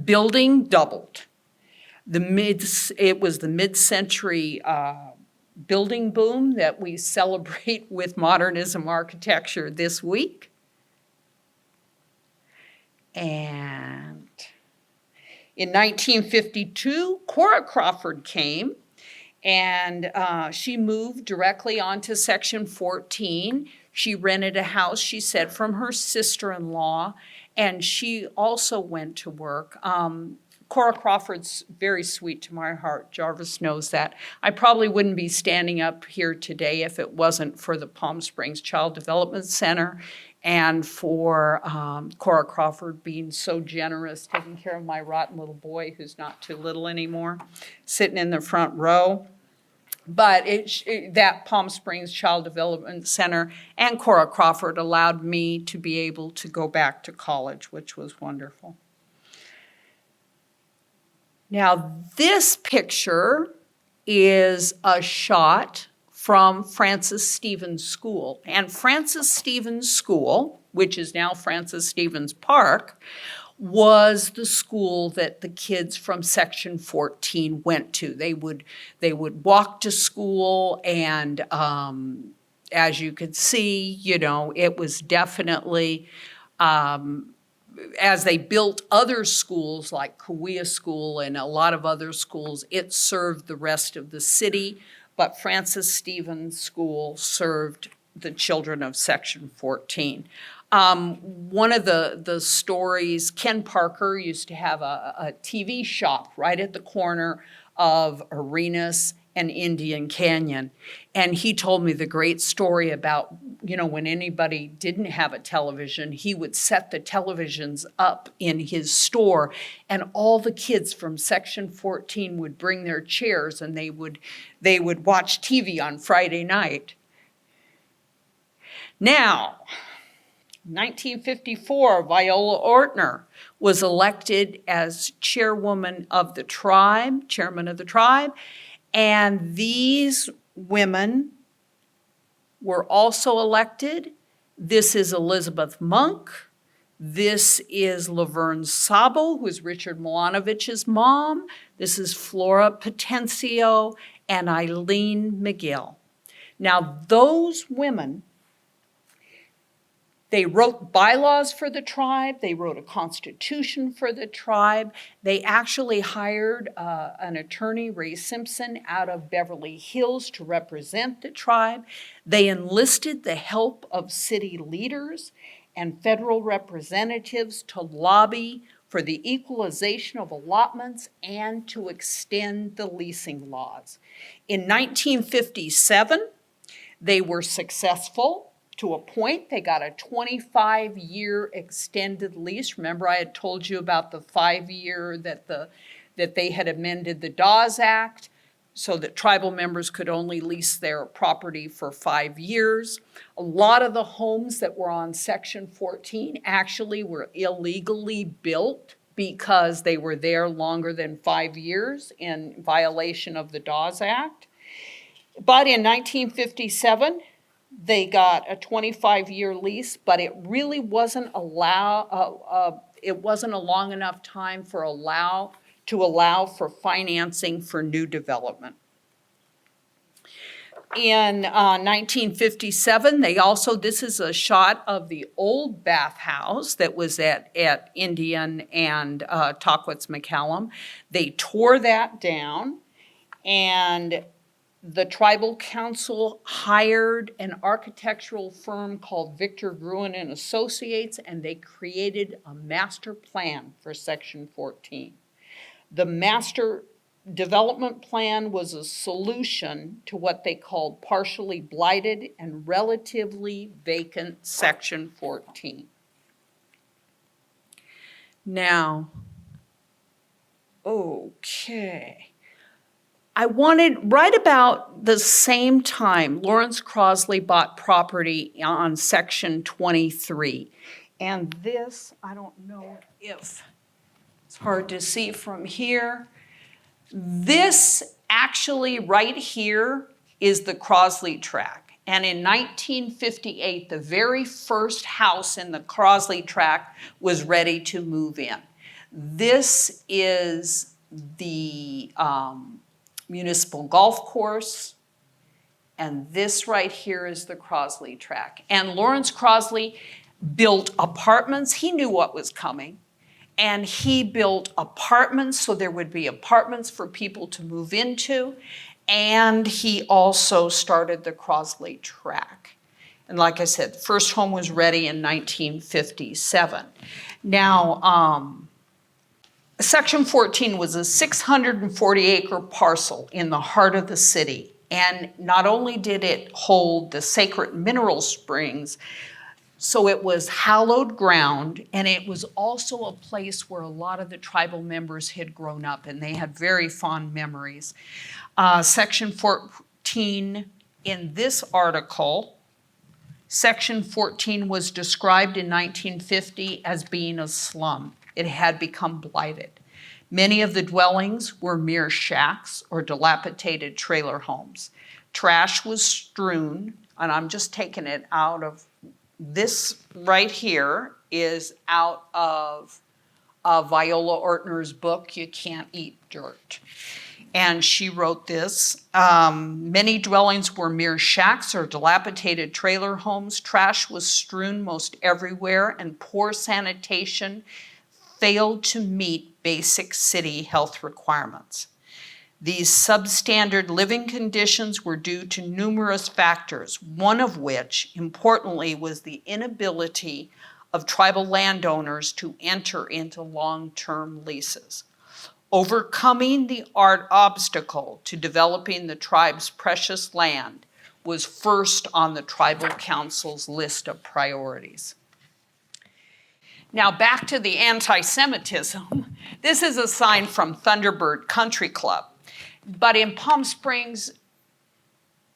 building doubled. It was the mid-century building boom that we celebrate with modernism architecture this week. And in 1952, Cora Crawford came, and she moved directly onto Section 14. She rented a house, she said, from her sister-in-law, and she also went to work. Cora Crawford's very sweet to my heart. Jarvis knows that. I probably wouldn't be standing up here today if it wasn't for the Palm Springs Child Development Center and for Cora Crawford being so generous, taking care of my rotten little boy who's not too little anymore, sitting in the front row. But that Palm Springs Child Development Center and Cora Crawford allowed me to be able to go back to college, which was wonderful. Now, this picture is a shot from Francis Stevens School. And Francis Stevens School, which is now Francis Stevens Park, was the school that the kids from Section 14 went to. They would walk to school, and as you could see, it was definitely, as they built other schools like Cahuilla School and a lot of other schools, it served the rest of the city, but Francis Stevens School served the children of Section 14. One of the stories, Ken Parker used to have a TV shop right at the corner of Arenas and Indian Canyon. And he told me the great story about, when anybody didn't have a television, he would set the televisions up in his store, and all the kids from Section 14 would bring their chairs, and they would watch TV on Friday night. Now, 1954, Viola Ortner was elected as chairwoman of the tribe, chairman of the tribe, and these women were also elected. This is Elizabeth Monk. This is Laverne Sabo, who is Richard Milanovich's mom. This is Flora Potencio and Eileen McGill. Now, those women, they wrote bylaws for the tribe. They wrote a constitution for the tribe. They actually hired an attorney, Ray Simpson, out of Beverly Hills to represent the tribe. They enlisted the help of city leaders and federal representatives to lobby for the equalization of allotments and to extend the leasing laws. In 1957, they were successful. To a point, they got a 25-year extended lease. Remember, I had told you about the 5-year that they had amended the Dawes Act so that tribal members could only lease their property for 5 years. A lot of the homes that were on Section 14 actually were illegally built because they were there longer than 5 years in violation of the Dawes Act. But in 1957, they got a 25-year lease, but it really wasn't it wasn't a long enough time to allow for financing for new development. In 1957, this is a shot of the old bathhouse that was at Indian and Tockwitz Mccallum. They tore that down, and the tribal council hired an architectural firm called Victor Gruen and Associates, and they created a master plan for Section 14. The master development plan was a solution to what they called partially blighted and relatively vacant Section 14. Now, okay. I wanted, right about the same time, Lawrence Crossley bought property on Section 23. And this, I don't know if it's hard to see from here. This actually right here is the Crossley tract. And in 1958, the very first house in the Crossley tract was ready to move in. This is the municipal golf course, and this right here is the Crossley tract. And Lawrence Crossley built apartments. He knew what was coming. And he built apartments, so there would be apartments for people to move into. And he also started the Crossley tract. And like I said, the first home was ready in 1957. Now, Section 14 was a 640-acre parcel in the heart of the city. And not only did it hold the sacred mineral springs, so it was hallowed ground, and it was also a place where a lot of the tribal members had grown up, and they had very fond memories. Section 14 in this article, Section 14 was described in 1950 as being a slum. It had become blighted. Many of the dwellings were mere shacks or dilapidated trailer homes. Trash was strewn, and I'm just taking it out of, this right here is out of Viola Ortner's book, You Can't Eat Dirt. And she wrote this, many dwellings were mere shacks or dilapidated trailer homes. Trash was strewn most everywhere, and poor sanitation failed to meet basic city health requirements. These substandard living conditions were due to numerous factors, one of which, importantly, was the inability of tribal landowners to enter into long-term leases. Overcoming the obstacle to developing the tribe's precious land was first on the tribal council's list of priorities. Now back to the anti-Semitism. This is a sign from Thunderbird Country Club. But in Palm Springs,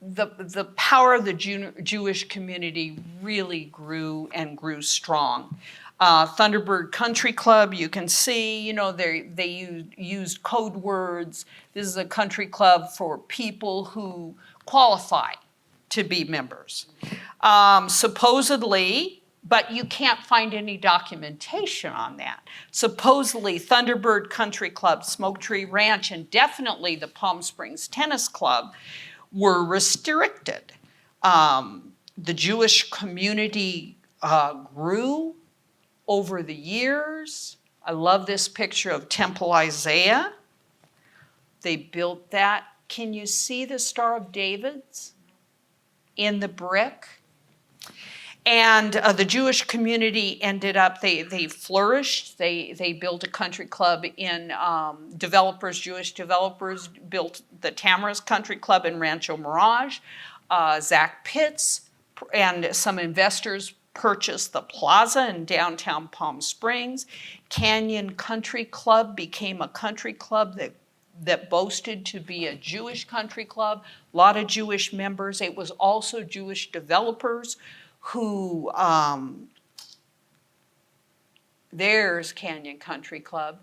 the power of the Jewish community really grew and grew strong. Thunderbird Country Club, you can see, you know, they used code words. This is a country club for people who qualify to be members. Supposedly, but you can't find any documentation on that. Supposedly, Thunderbird Country Club, Smoke Tree Ranch, and definitely the Palm Springs Tennis Club were restricted. The Jewish community grew over the years. I love this picture of Temple Isaiah. They built that. Can you see the Star of David's in the brick? And the Jewish community ended up, they flourished. They built a country club in Jewish developers built the Tamara's Country Club in Rancho Mirage. Zach Pitts and some investors purchased the plaza in downtown Palm Springs. Canyon Country Club became a country club that boasted to be a Jewish country club, a lot of Jewish members. It was also Jewish developers who, there's Canyon Country Club,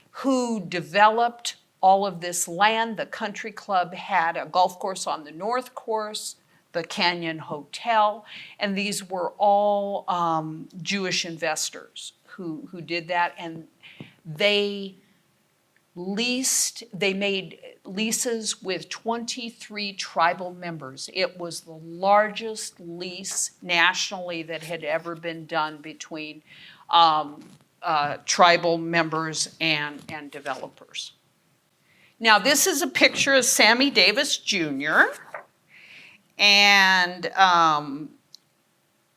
who developed all of this land. The country club had a golf course on the north course, the Canyon Hotel, and these were all Jewish investors who did that, and they made leases with 23 tribal members. It was the largest lease nationally that had ever been done between tribal members and developers. Now this is a picture of Sammy Davis Jr. And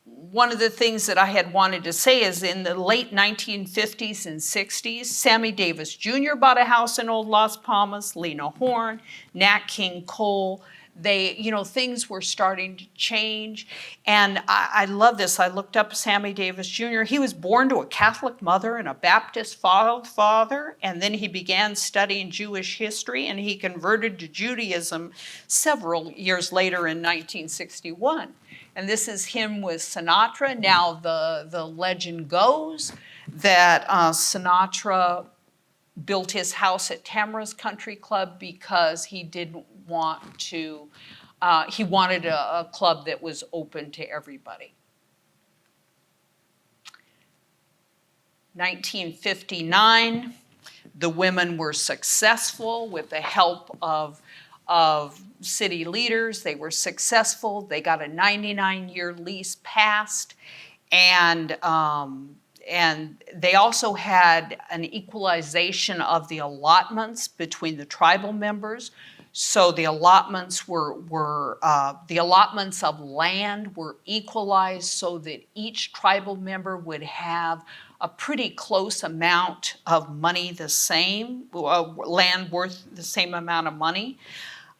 one of the things that I had wanted to say is in the late 1950s and 60s, Sammy Davis Jr. bought a house in Old Las Palmas, Lena Horne, Nat King Cole, Things were starting to change. And I love this. I looked up Sammy Davis Jr. He was born to a Catholic mother and a Baptist father, and then he began studying Jewish history, and he converted to Judaism several years later in 1961. And this is him with Sinatra. Now, the legend goes that Sinatra built his house at Tamara's Country Club because he didn't want to, he wanted a club that was open to everybody. 1959, the women were successful with the help of city leaders. They were successful. They got a 99-year lease passed, and they also had an equalization of the allotments between the tribal members. So the allotments the allotments of land were equalized so that each tribal member would have a pretty close amount of money, the same, land worth the same amount of money.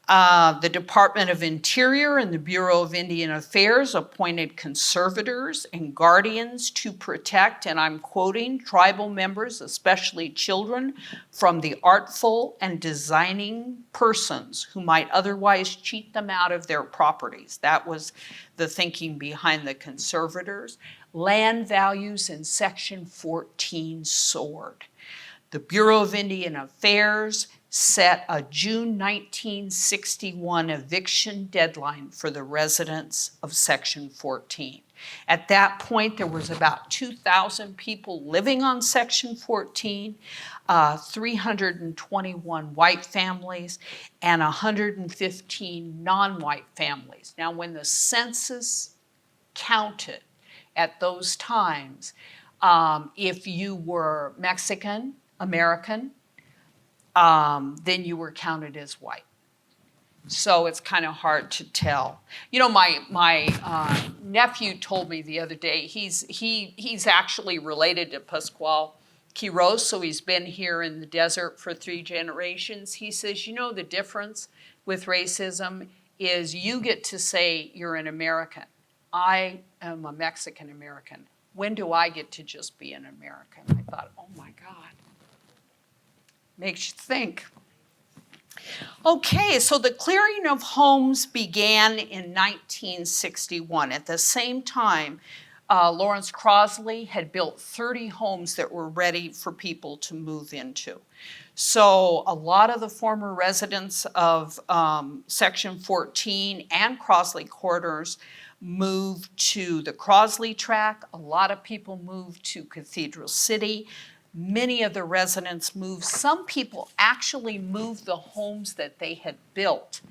The Department of Interior and the Bureau of Indian Affairs appointed conservators and guardians to protect, and I'm quoting, tribal members, especially children, from the artful and designing persons who might otherwise cheat them out of their properties. That was the thinking behind the conservators. Land values in Section 14 soared. The Bureau of Indian Affairs set a June 1961 eviction deadline for the residents of Section 14. At that point, there was about 2,000 people living on Section 14, 321 white families, and 115 non-white families. Now, when the census counted at those times, if you were Mexican, American, then you were counted as white. So it's kind of hard to tell. You know, my nephew told me the other day, he's actually related to Pascual Quiroz, so he's been here in the desert for 3 generations. He says, you know, the difference with racism is you get to say you're an American. I am a Mexican American. When do I get to just be an American? I thought, oh my God. Makes you think. Okay, so the clearing of homes began in 1961. At the same time, Lawrence Crossley had built 30 homes that were ready for people to move into. So a lot of the former residents of Section 14 and Crossley quarters moved to the Crossley tract. A lot of people moved to Cathedral City. Many of the residents moved. Some people actually moved the homes that they had built.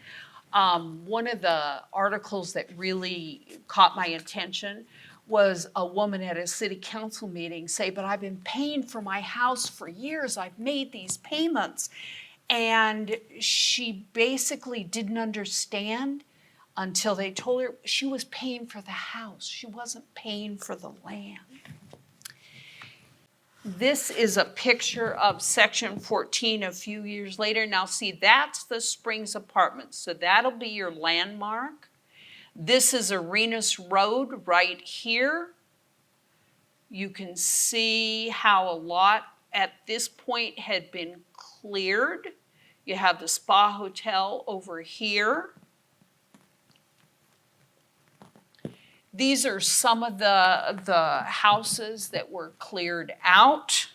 One of the articles that really caught my attention was a woman at a city council meeting say, but I've been paying for my house for years. I've made these payments. And she basically didn't understand until they told her she was paying for the house. She wasn't paying for the land. This is a picture of Section 14 a few years later. Now see, that's the Springs Apartments, so that'll be your landmark. This is Arenas Road right here. You can see how a lot at this point had been cleared. You have the Spa Hotel over here. These are some of the houses that were cleared out,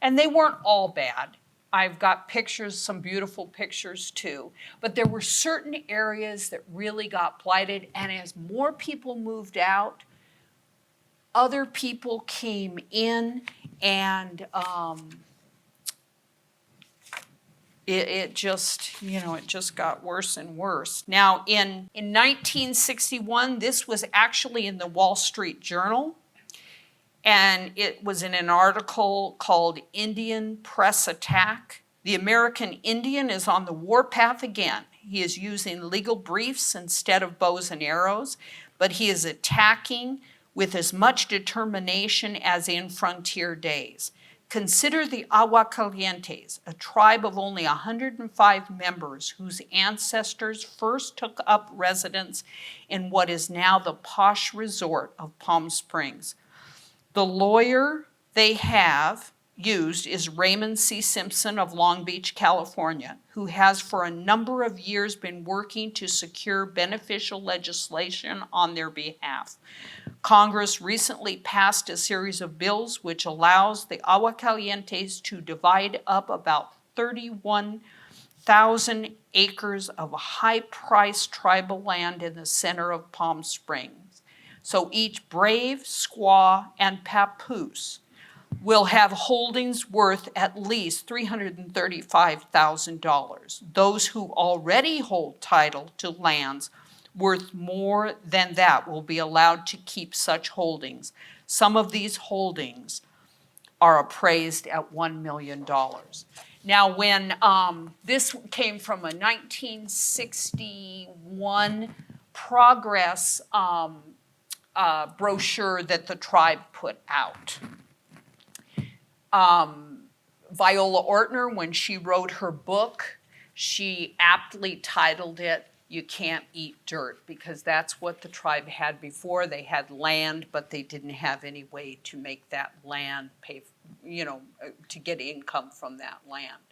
and they weren't all bad. I've got pictures, some beautiful pictures too, but there were certain areas that really got blighted, and as more people moved out, other people came in, and it just got worse and worse. Now, in 1961, this was actually in the Wall Street Journal, and it was in an article called Indian Press Attack. The American Indian is on the warpath again. He is using legal briefs instead of bows and arrows, but he is attacking with as much determination as in frontier days. Consider the Aguacalientes, a tribe of only 105 members whose ancestors first took up residence in what is now the posh resort of Palm Springs. The lawyer they have used is Raymond C. Simpson of Long Beach, California, who has for a number of years been working to secure beneficial legislation on their behalf. Congress recently passed a series of bills which allows the Aguacalientes to divide up about 31,000 acres of high-priced tribal land in the center of Palm Springs. So each Brave, Squaw, and Papoose will have holdings worth at least $335,000. Those who already hold title to lands worth more than that will be allowed to keep such holdings. Some of these holdings are appraised at $1 million. Now, when this came from a 1961 progress brochure that the tribe put out. Viola Ortner, when she wrote her book, she aptly titled it, "You Can't Eat Dirt," because that's what the tribe had before. They had land, but they didn't have any way to make that land pay, to get income from that land.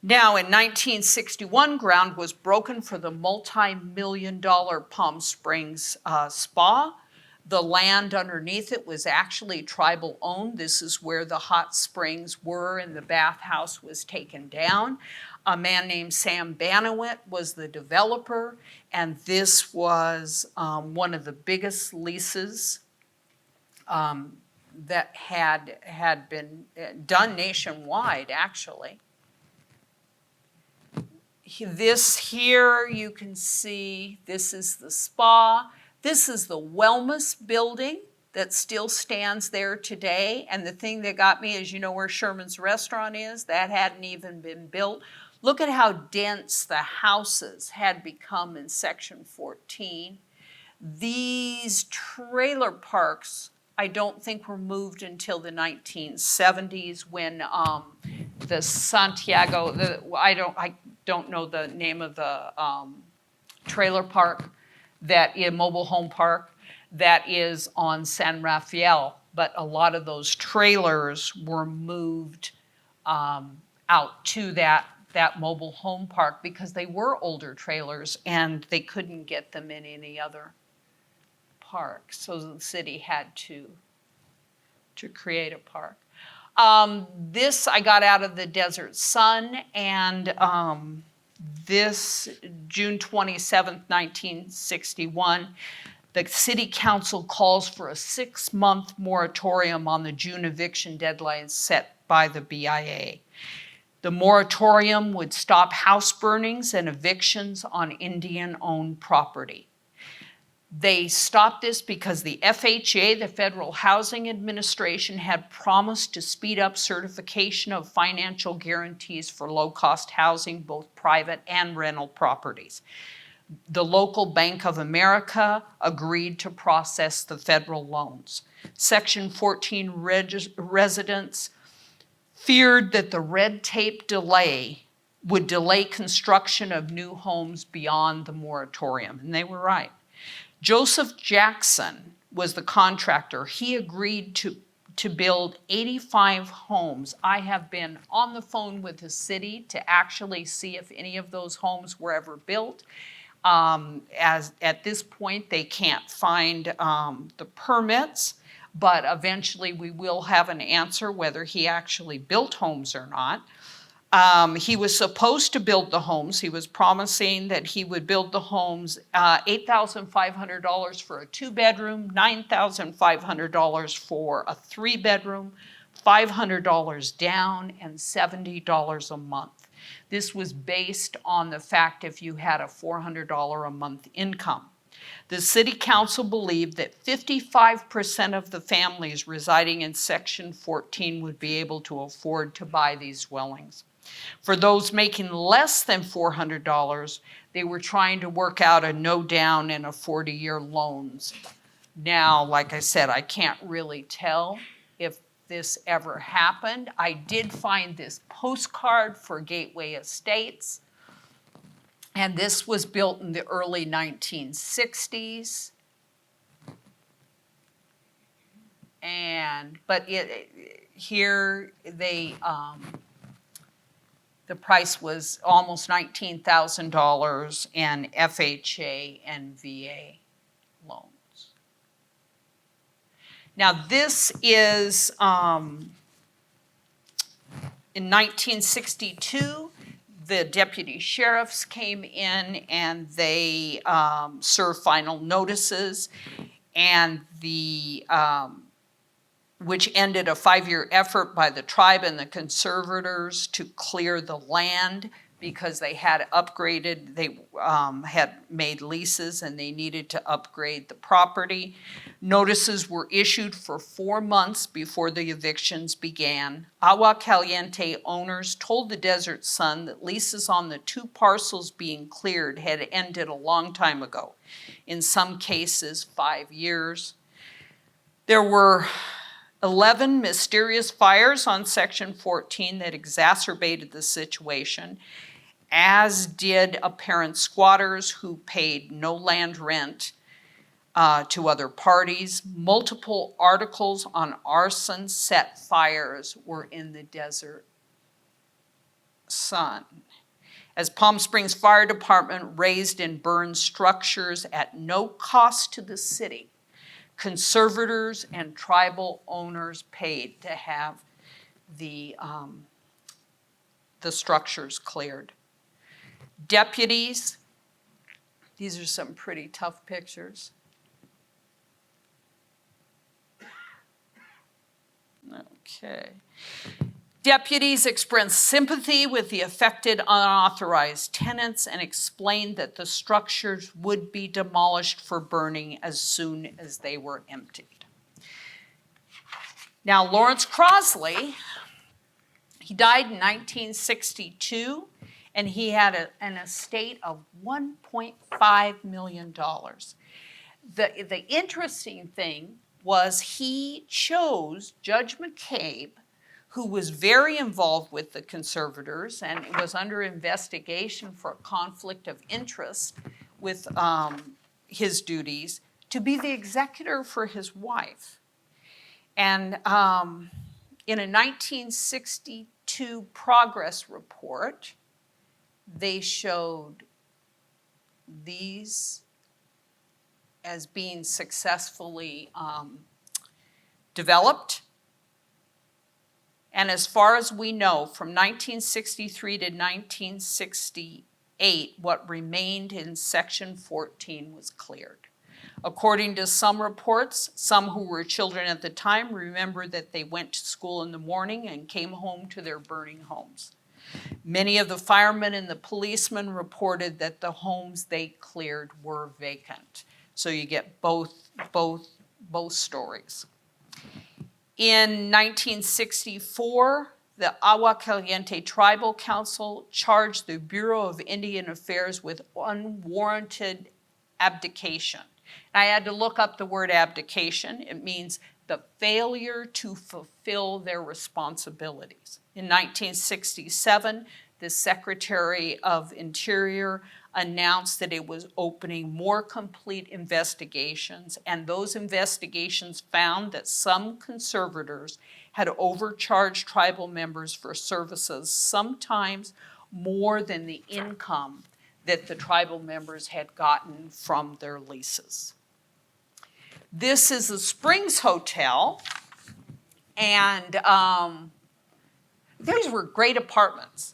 Now, in 1961, ground was broken for the multi-million-dollar Palm Springs spa. The land underneath it was actually tribal owned. This is where the hot springs were, and the bathhouse was taken down. A man named Sam Banowit was the developer, and this was one of the biggest leases that had been done nationwide, actually. This here, you can see, this is the spa. This is the Wellness building that still stands there today. And the thing that got me is, where Sherman's Restaurant is? That hadn't even been built. Look at how dense the houses had become in Section 14. These trailer parks, I don't think were moved until the 1970s when the Santiago, I don't know the name of the trailer park, that is mobile home park, that is on San Rafael. But a lot of those trailers were moved out to that mobile home park because they were older trailers and they couldn't get them in any other park. So the city had to create a park. This I got out of the Desert Sun, and this June 27th, 1961, the city council calls for a 6-month moratorium on the June eviction deadline set by the BIA. The moratorium would stop house burnings and evictions on Indian-owned property. They stopped this because the FHA, the Federal Housing Administration, had promised to speed up certification of financial guarantees for low-cost housing, both private and rental properties. The local Bank of America agreed to process the federal loans. Section 14 residents feared that the red tape delay would delay construction of new homes beyond the moratorium, and they were right. Joseph Jackson was the contractor. He agreed to build 85 homes. I have been on the phone with the city to actually see if any of those homes were ever built. As at this point, they can't find the permits, but eventually we will have an answer whether he actually built homes or not. He was supposed to build the homes. He was promising that he would build the homes, $8,500 for a 2-bedroom, $9,500 for a 3-bedroom, $500 down, and $70 a month. This was based on the fact if you had a $400 a month income. The city council believed that 55% of the families residing in Section 14 would be able to afford to buy these dwellings. For those making less than $400, they were trying to work out a no down and a 40-year loans. Now, like I said, I can't really tell if this ever happened. I did find this postcard for Gateway Estates, and this was built in the early 1960s. But here they, the price was almost $19,000 and FHA and VA loans. Now this is, in 1962, the deputy sheriffs came in and they served final notices, and which ended a 5-year effort by the tribe and the conservators to clear the land because they had upgraded, they had made leases and they needed to upgrade the property. Notices were issued for 4 months before the evictions began. Agua Caliente owners told the Desert Sun that leases on the 2 parcels being cleared had ended a long time ago, in some cases 5 years. There were 11 mysterious fires on Section 14 that exacerbated the situation, as did apparent squatters who paid no land rent to other parties. Multiple articles on arson set fires were in the Desert Sun. As Palm Springs Fire Department razed and burned structures at no cost to the city, conservators and tribal owners paid to have the structures cleared. Deputies, these are some pretty tough pictures. Okay. Deputies expressed sympathy with the affected unauthorized tenants and explained that the structures would be demolished for burning as soon as they were emptied. Now, Lawrence Crossley, he died in 1962, and he had an estate of $1.5 million. The interesting thing was he chose Judge McCabe, who was very involved with the conservators and was under investigation for a conflict of interest with his duties, to be the executor for his wife. And in a 1962 progress report, they showed these as being successfully developed. And as far as we know, from 1963 to 1968, what remained in Section 14 was cleared. According to some reports, some who were children at the time remember that they went to school in the morning and came home to their burning homes. Many of the firemen and the policemen reported that the homes they cleared were vacant. So you get both stories. In 1964, the Agua Caliente Tribal Council charged the Bureau of Indian Affairs with unwarranted abdication. I had to look up the word abdication. It means the failure to fulfill their responsibilities. In 1967, the Secretary of Interior announced that it was opening more complete investigations, and those investigations found that some conservators had overcharged tribal members for services, sometimes more than the income that the tribal members had gotten from their leases. This is the Springs Hotel, and these were great apartments.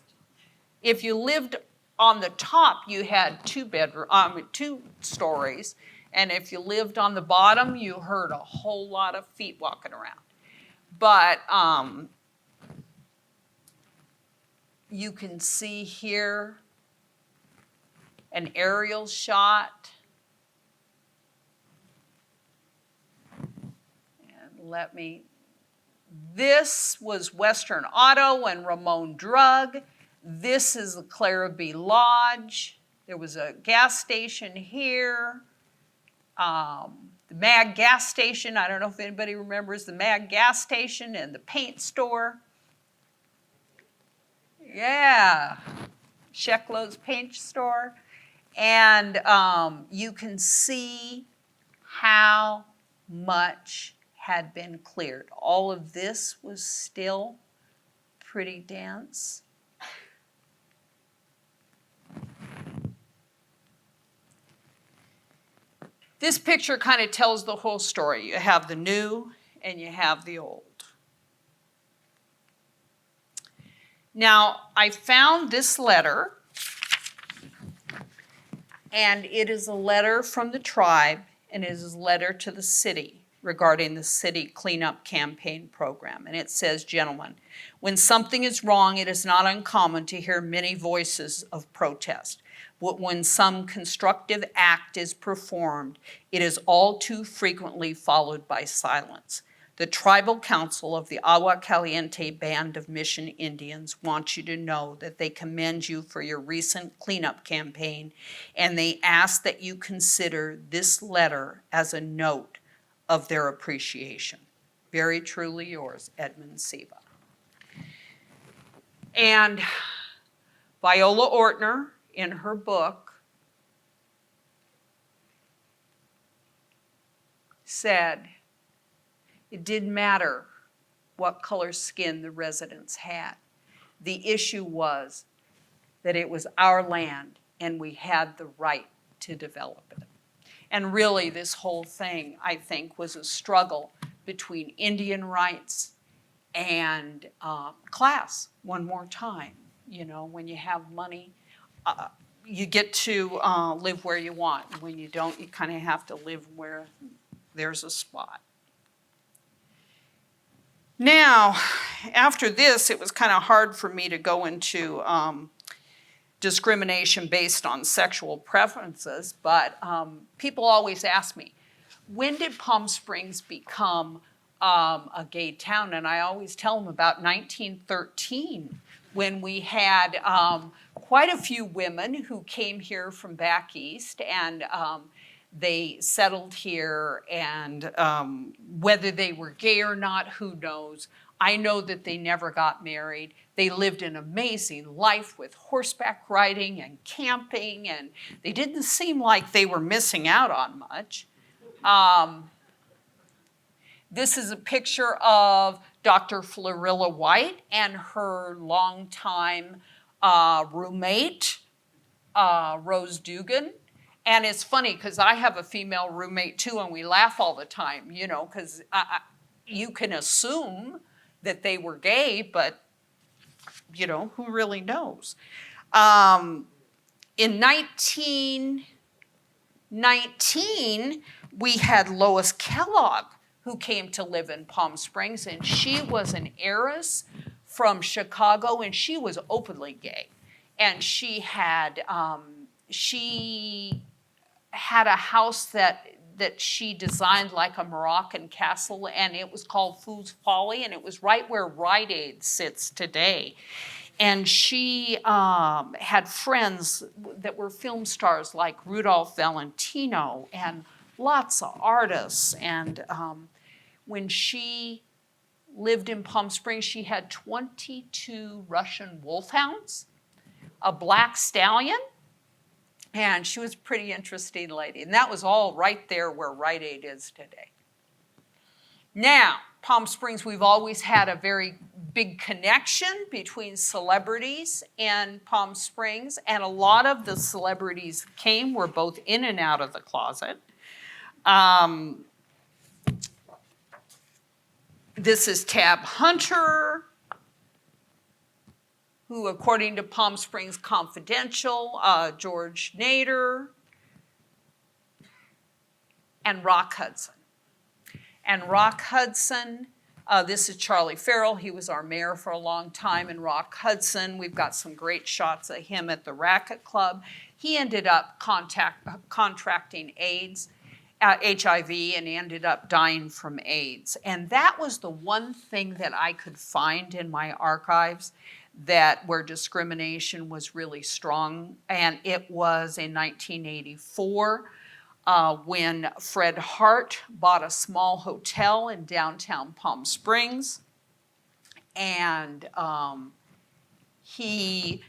If you lived on the top, you had 2 stories, and if you lived on the bottom, you heard a whole lot of feet walking around. But you can see here an aerial shot. And this was Western Auto and Ramon Drug. This is the Clarabee Lodge. There was a gas station here. the Mag gas station. I don't know if anybody remembers the Mag gas station and the paint store. Yeah, Shecklow's paint store. And you can see how much had been cleared. All of this was still pretty dense. This picture kind of tells the whole story. You have the new and you have the old. Now, I found this letter, and it is a letter from the tribe, and it is a letter to the city regarding the city cleanup campaign program. And it says, gentlemen, when something is wrong, it is not uncommon to hear many voices of protest. But when some constructive act is performed, it is all too frequently followed by silence. The Tribal Council of the Agua Caliente Band of Mission Indians wants you to know that they commend you for your recent cleanup campaign, and they ask that you consider this letter as a note of their appreciation. Very truly yours, Edmund Siva. And Viola Ortner, in her book, said it didn't matter what color skin the residents had. The issue was that it was our land and we had the right to develop it. And really, this whole thing, I think, was a struggle between Indian rights and class. One more time, you know, when you have money, you get to live where you want. When you don't, you kind of have to live where there's a spot. Now, after this, it was kind of hard for me to go into discrimination based on sexual preferences, but people always ask me, when did Palm Springs become a gay town? And I always tell them about 1913, when we had quite a few women who came here from back east, and they settled here, and whether they were gay or not, who knows. I know that they never got married. They lived an amazing life with horseback riding and camping, and they didn't seem like they were missing out on much. This is a picture of Dr. Florilla White and her longtime roommate, Rose Dugan. And it's funny because I have a female roommate too, and we laugh all the time, you know, because you can assume that they were gay, but, you know, who really knows? In 1919, we had Lois Kellogg, who came to live in Palm Springs, and she was an heiress from Chicago, and she was openly gay. And she had a house that she designed like a Moroccan castle, and it was called Fool's Folly, and it was right where Rite Aid sits today. And she had friends that were film stars like Rudolph Valentino and lots of artists. And when she lived in Palm Springs, she had 22 Russian wolfhounds, a black stallion, and she was a pretty interesting lady. And that was all right there where Rite Aid is today. Now, Palm Springs, we've always had a very big connection between celebrities and Palm Springs. And a lot of the celebrities came, were both in and out of the closet. This is Tab Hunter, who, according to Palm Springs Confidential, George Nader, and Rock Hudson. And Rock Hudson, this is Charlie Farrell. He was our mayor for a long time. And Rock Hudson, we've got some great shots of him at the Racquet Club. He ended up contracting AIDS, HIV, and he ended up dying from AIDS. And that was the one thing that I could find in my archives where discrimination was really strong, and it was in 1984. when Fred Hart bought a small hotel in downtown Palm Springs. And he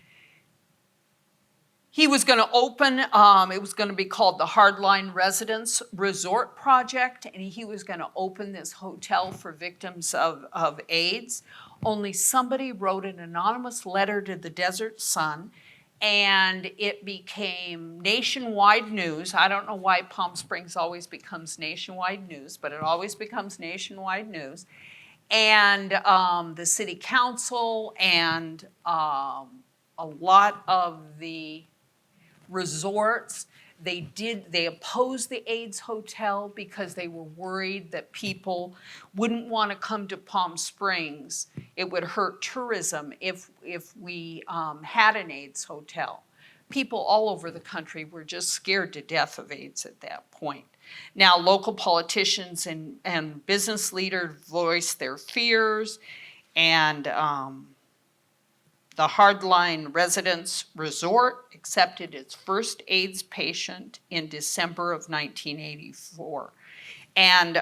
was going to open, it was going to be called the Hardline Residence Resort Project, and he was going to open this hotel for victims of AIDS. Only somebody wrote an anonymous letter to the Desert Sun, and it became nationwide news. I don't know why Palm Springs always becomes nationwide news, but it always becomes nationwide news. And the city council and a lot of the resorts, they opposed the AIDS hotel because they were worried that people wouldn't want to come to Palm Springs. It would hurt tourism if we had an AIDS hotel. People all over the country were just scared to death of AIDS at that point. Now, local politicians and business leaders voiced their fears, and the Hardline Residence Resort accepted its first AIDS patient in December of 1984. And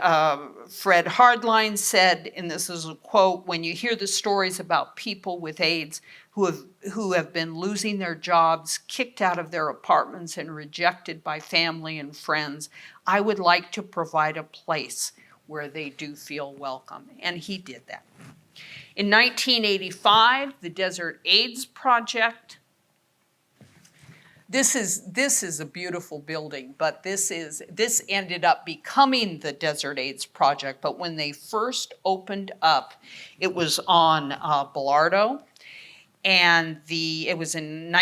Fred Hardline said, and this is a quote, "When you hear the stories about people with AIDS who have been losing their jobs, kicked out of their apartments, and rejected by family and friends, I would like to provide a place where they do feel welcome." And he did that. In 1985, the Desert AIDS Project. This is a beautiful building, but this ended up becoming the Desert AIDS Project. But when they first opened up, it was on Bellardo, and it was in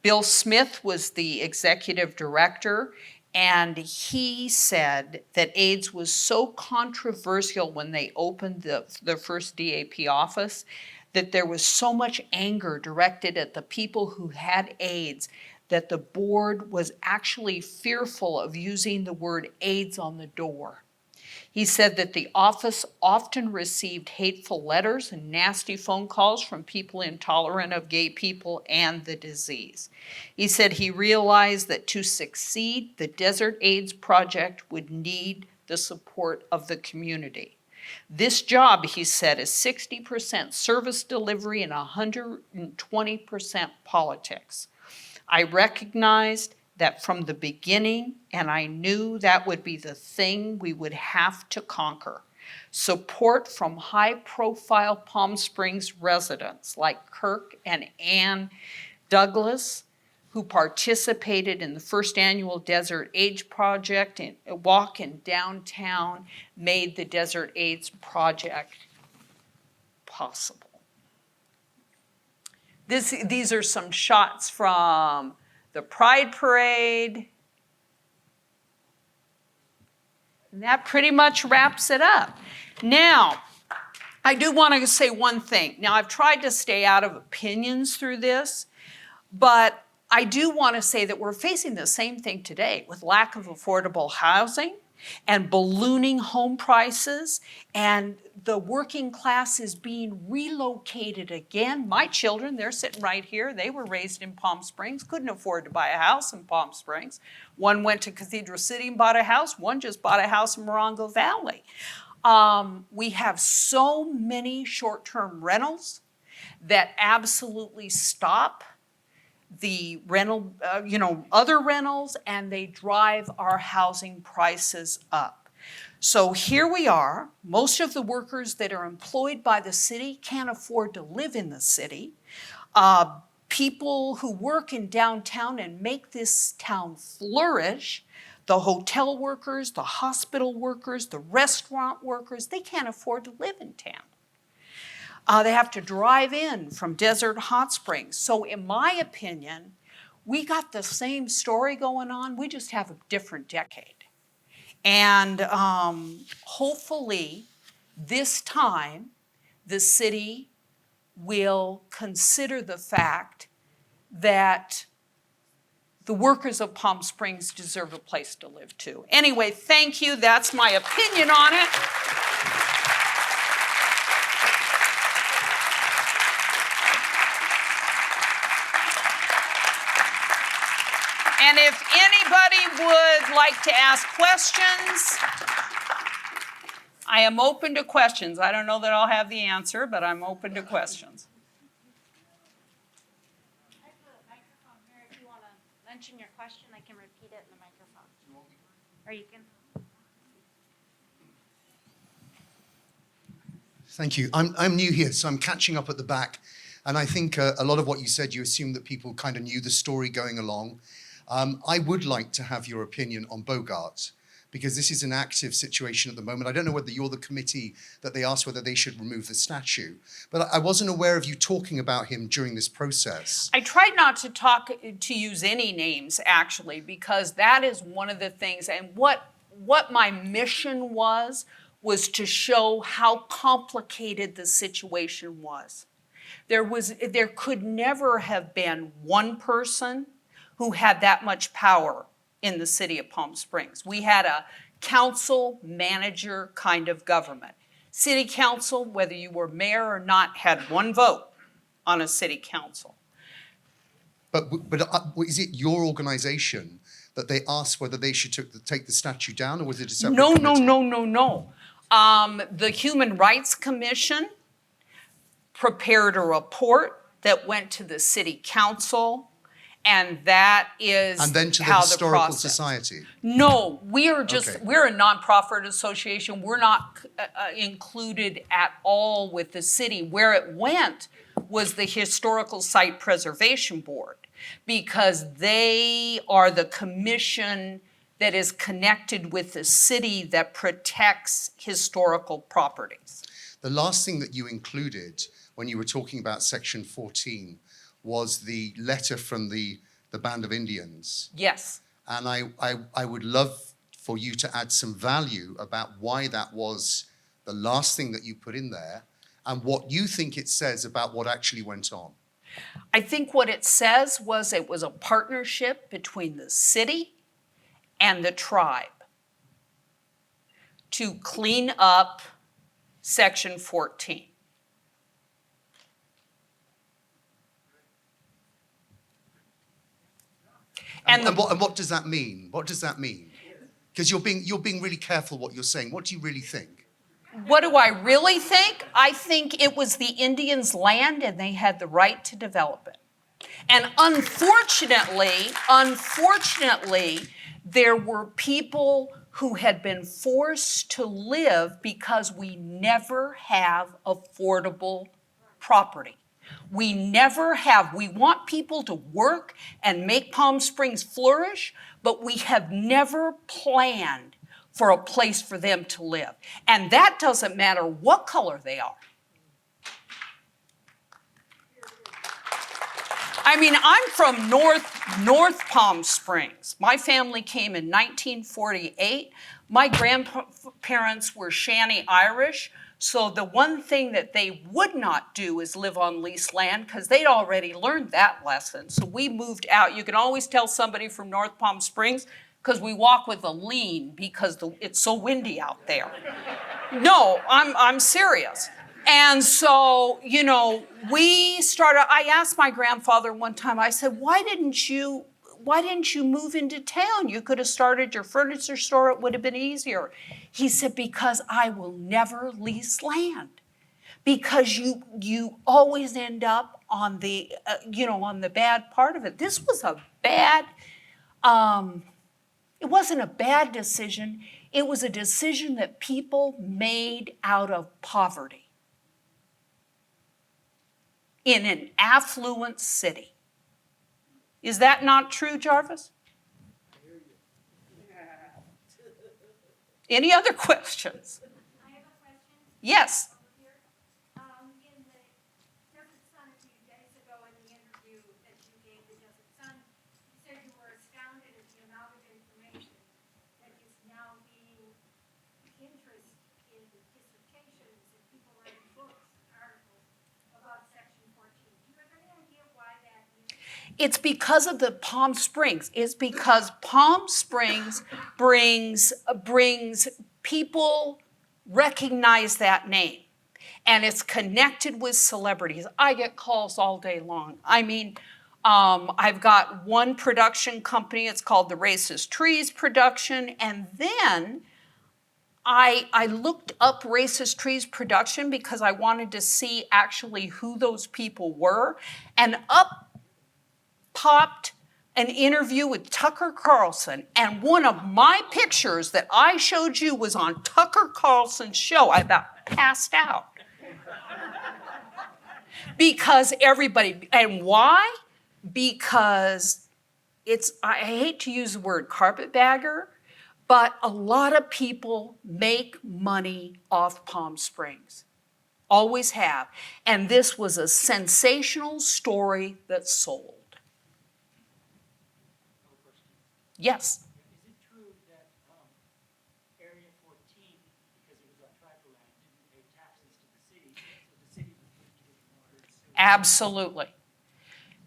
Bill Smith was the executive director. And he said that AIDS was so controversial when they opened the first DAP office that there was so much anger directed at the people who had AIDS that the board was actually fearful of using the word AIDS on the door. He said that the office often received hateful letters and nasty phone calls from people intolerant of gay people and the disease. He said he realized that to succeed, the Desert AIDS Project would need the support of the community. This job, he said, is 60% service delivery and 120% politics. I recognized that from the beginning, and I knew that would be the thing we would have to conquer. Support from high-profile Palm Springs residents like Kirk and Ann Douglas, who participated in the first annual Desert AIDS Project and walk in downtown, made the Desert AIDS Project possible. These are some shots from the Pride Parade. And that pretty much wraps it up. Now, I do want to say one thing. Now, I've tried to stay out of opinions through this, but I do want to say that we're facing the same thing today with lack of affordable housing and ballooning home prices, and the working class is being relocated again. My children, they're sitting right here. They were raised in Palm Springs, couldn't afford to buy a house in Palm Springs. One went to Cathedral City and bought a house. One just bought a house in Morongo Valley. We have so many short-term rentals that absolutely stop the rental, other rentals, and they drive our housing prices up. So here we are. Most of the workers that are employed by the city can't afford to live in the city. People who work in downtown and make this town flourish, the hotel workers, the hospital workers, the restaurant workers, they can't afford to live in town. They have to drive in from Desert Hot Springs. So in my opinion, we got the same story going on, we just have a different decade. And hopefully this time the city will consider the fact that the workers of Palm Springs deserve a place to live too. Anyway, thank you. That's my opinion on it. And if anybody would like to ask questions, I am open to questions. I don't know that I'll have the answer, but I'm open to questions. I have a microphone here. If you want to mention your question, I can repeat it in the microphone. Or you can. Thank you. I'm new here, so I'm catching up at the back. And I think a lot of what you said, you assumed that people kind of knew the story going along. I would like to have your opinion on Bogart, because this is an active situation at the moment. I don't know whether you're the committee that they asked whether they should remove the statue, but I wasn't aware of you talking about him during this process. I tried not to use any names, actually, because that is one of the things, and what my mission was to show how complicated the situation was. There could never have been one person who had that much power in the city of Palm Springs. We had a council manager kind of government. City council, whether you were mayor or not, had one vote on a city council. But is it your organization that they asked whether they should take the statue down, or was it a separate committee? No. The Human Rights Commission prepared a report that went to the city council, and that is And then to the how Historical process. Society? No, we're a nonprofit association. We're not included at all with the city. Where it went was the Historical Site Preservation Board, because they are the commission that is connected with the city that protects historical properties. The last thing that you included when you were talking about Section 14 was the letter from the Band of Indians. Yes. And I would love for you to add some value about why that was the last thing that you put in there and what you think it says about what actually went on. I think what it says was it was a partnership between the city and the tribe to clean up Section 14. And what does that mean? What does that mean? Because you're being really careful what you're saying. What do you really think? What do I really think? I think it was the Indians' land and they had the right to develop it. And unfortunately, there were people who had been forced to live because we never have affordable property. We never have. We want people to work and make Palm Springs flourish, but we have never planned for a place for them to live. And that doesn't matter what color they are. I mean, I'm from North Palm Springs. My family came in 1948. My grandparents were Shanty Irish. So the one thing that they would not do is live on leased land, because they'd already learned that lesson. So we moved out. You can always tell somebody from North Palm Springs because we walk with a lean because it's so windy out there. No, I'm serious. And so, I asked my grandfather one time, I said, why didn't you move into town? You could have started your furniture store. It would have been easier. He said, because I will never lease land. Because you always end up on the bad part of it. This was a bad, it wasn't a bad decision. It was a decision that people made out of poverty in an affluent city. Is that not true, Jarvis? Any other questions? I have a question. Yes. In the Desert Sun a few days ago, in the interview that you gave the Desert Sun, you said you were astounded at the amount of information that is now being interest in dissertations and people writing books and articles about Section 14. Do you have any idea why that is? It's because of the Palm Springs. It's because Palm Springs brings people recognize that name. And it's connected with celebrities. I get calls all day long. I mean, I've got one production company, it's called the Racist Trees Production, and then I looked up Racist Trees Production because I wanted to see actually who those people were, and up popped an interview with Tucker Carlson, and one of my pictures that I showed you was on Tucker Carlson's show. I about passed out. Because everybody, and why? Because I hate to use the word carpetbagger, but a lot of people make money off Palm Springs. Always have. And this was a sensational story that sold. Yes? Is it true that Area 14, because it was on tribal land, didn't pay taxes to the city, so the city was getting more? Absolutely.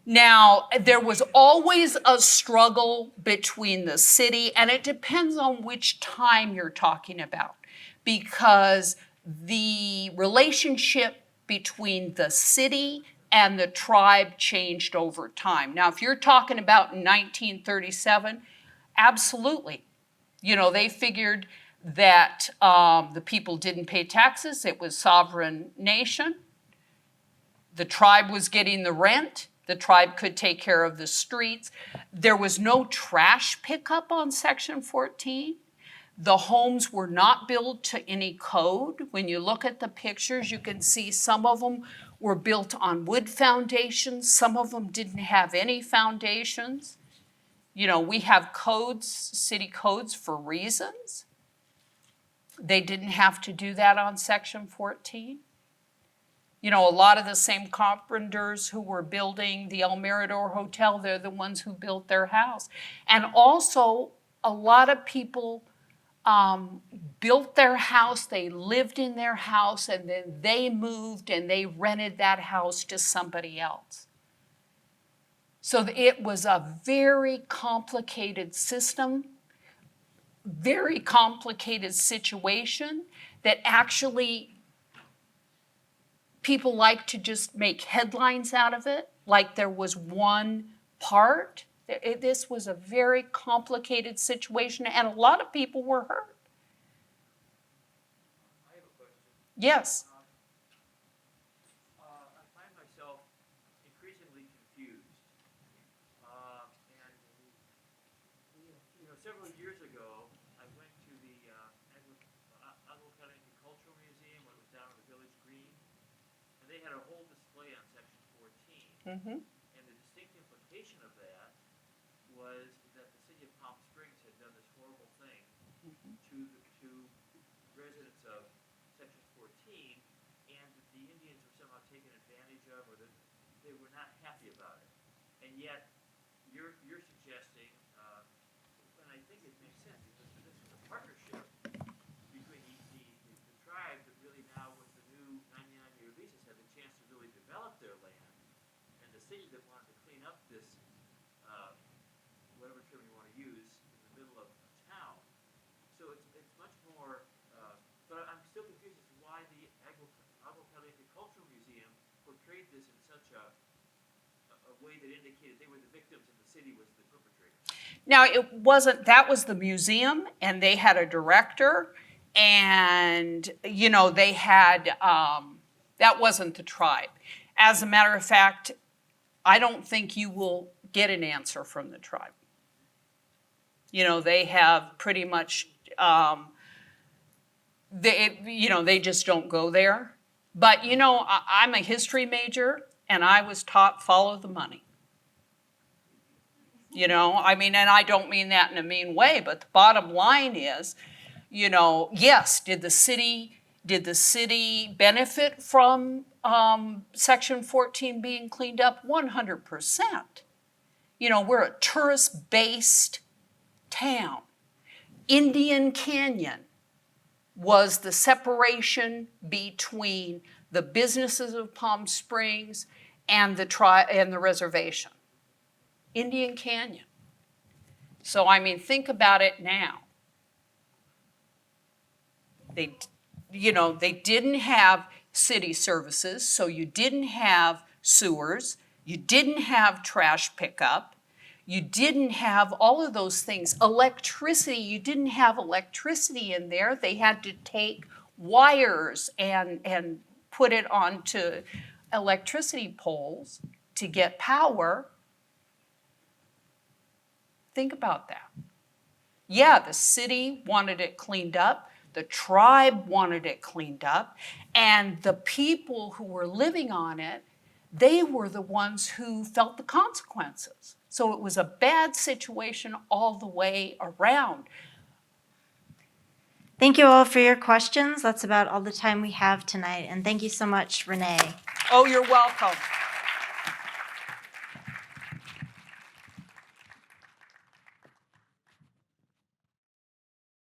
Now, there was always a struggle between the city, and it depends on which time you're talking about, because the relationship between the city and the tribe changed over time. Now, if you're talking about in 1937, absolutely. You know, they figured that the people didn't pay taxes. It was sovereign nation. The tribe was getting the rent. The tribe could take care of the streets. There was no trash pickup on Section 14. The homes were not built to any code. When you look at the pictures, you can see some of them were built on wood foundations. Some of them didn't have any foundations. You know, we have codes, city codes for reasons. They didn't have to do that on Section 14. You know, a lot of the same carpenters who were building the Mirador Hotel, they're the ones who built their house. And also, a lot of people built their house, they lived in their house, and then they moved and they rented that house to somebody else. So it was a very complicated system, very complicated situation that actually people like to just make headlines out of it, like there was one part. This was a very complicated situation, and a lot of people were hurt. I have a question. Yes. I find myself increasingly confused. And, several years ago, I went to the Agua Cultural Museum when it was down on the Village Green, and they had a whole display on Section 14. Mm-hmm. And the distinct implication of that was that the city of Palm Springs had done this horrible thing to residents of Section 14, and that the Indians were somehow taken advantage of, or that they were not happy about it. And yet, you're suggesting, and I think it makes sense, because this is a partnership between the tribe that really now, with the new 99-year leases, had the chance to really develop their land, and the city that wanted to clean up this, whatever term you want to use, in the middle of town. So it's much more, but I'm still confused as to why the Agua Caliente Cultural Museum portrayed this in such a way that indicated they were the victims and the city was the perpetrator. Now, it wasn't, that was the museum, and they had a director, and, they had, that wasn't the tribe. As a matter of fact, I don't think you will get an answer from the tribe. They have pretty much, they just don't go there. But, I'm a history major, and I was taught follow the money. And I don't mean that in a mean way, but the bottom line is, yes, did the city benefit from Section 14 being cleaned up? 100%. We're a tourist-based town. Indian Canyon was the separation between the businesses of Palm Springs and the reservation. Indian Canyon. So, think about it now. They didn't have city services, so you didn't have sewers, You didn't have trash pickup. You didn't have all of those things. Electricity, you didn't have electricity in there. They had to take wires and put it onto electricity poles to get power. Think about that. Yeah, the city wanted it cleaned up. The tribe wanted it cleaned up. And the people who were living on it, they were the ones who felt the consequences. So it was a bad situation all the way around. Thank you all for your questions. That's about all the time we have tonight. And thank you so much, Renee. Oh, you're welcome.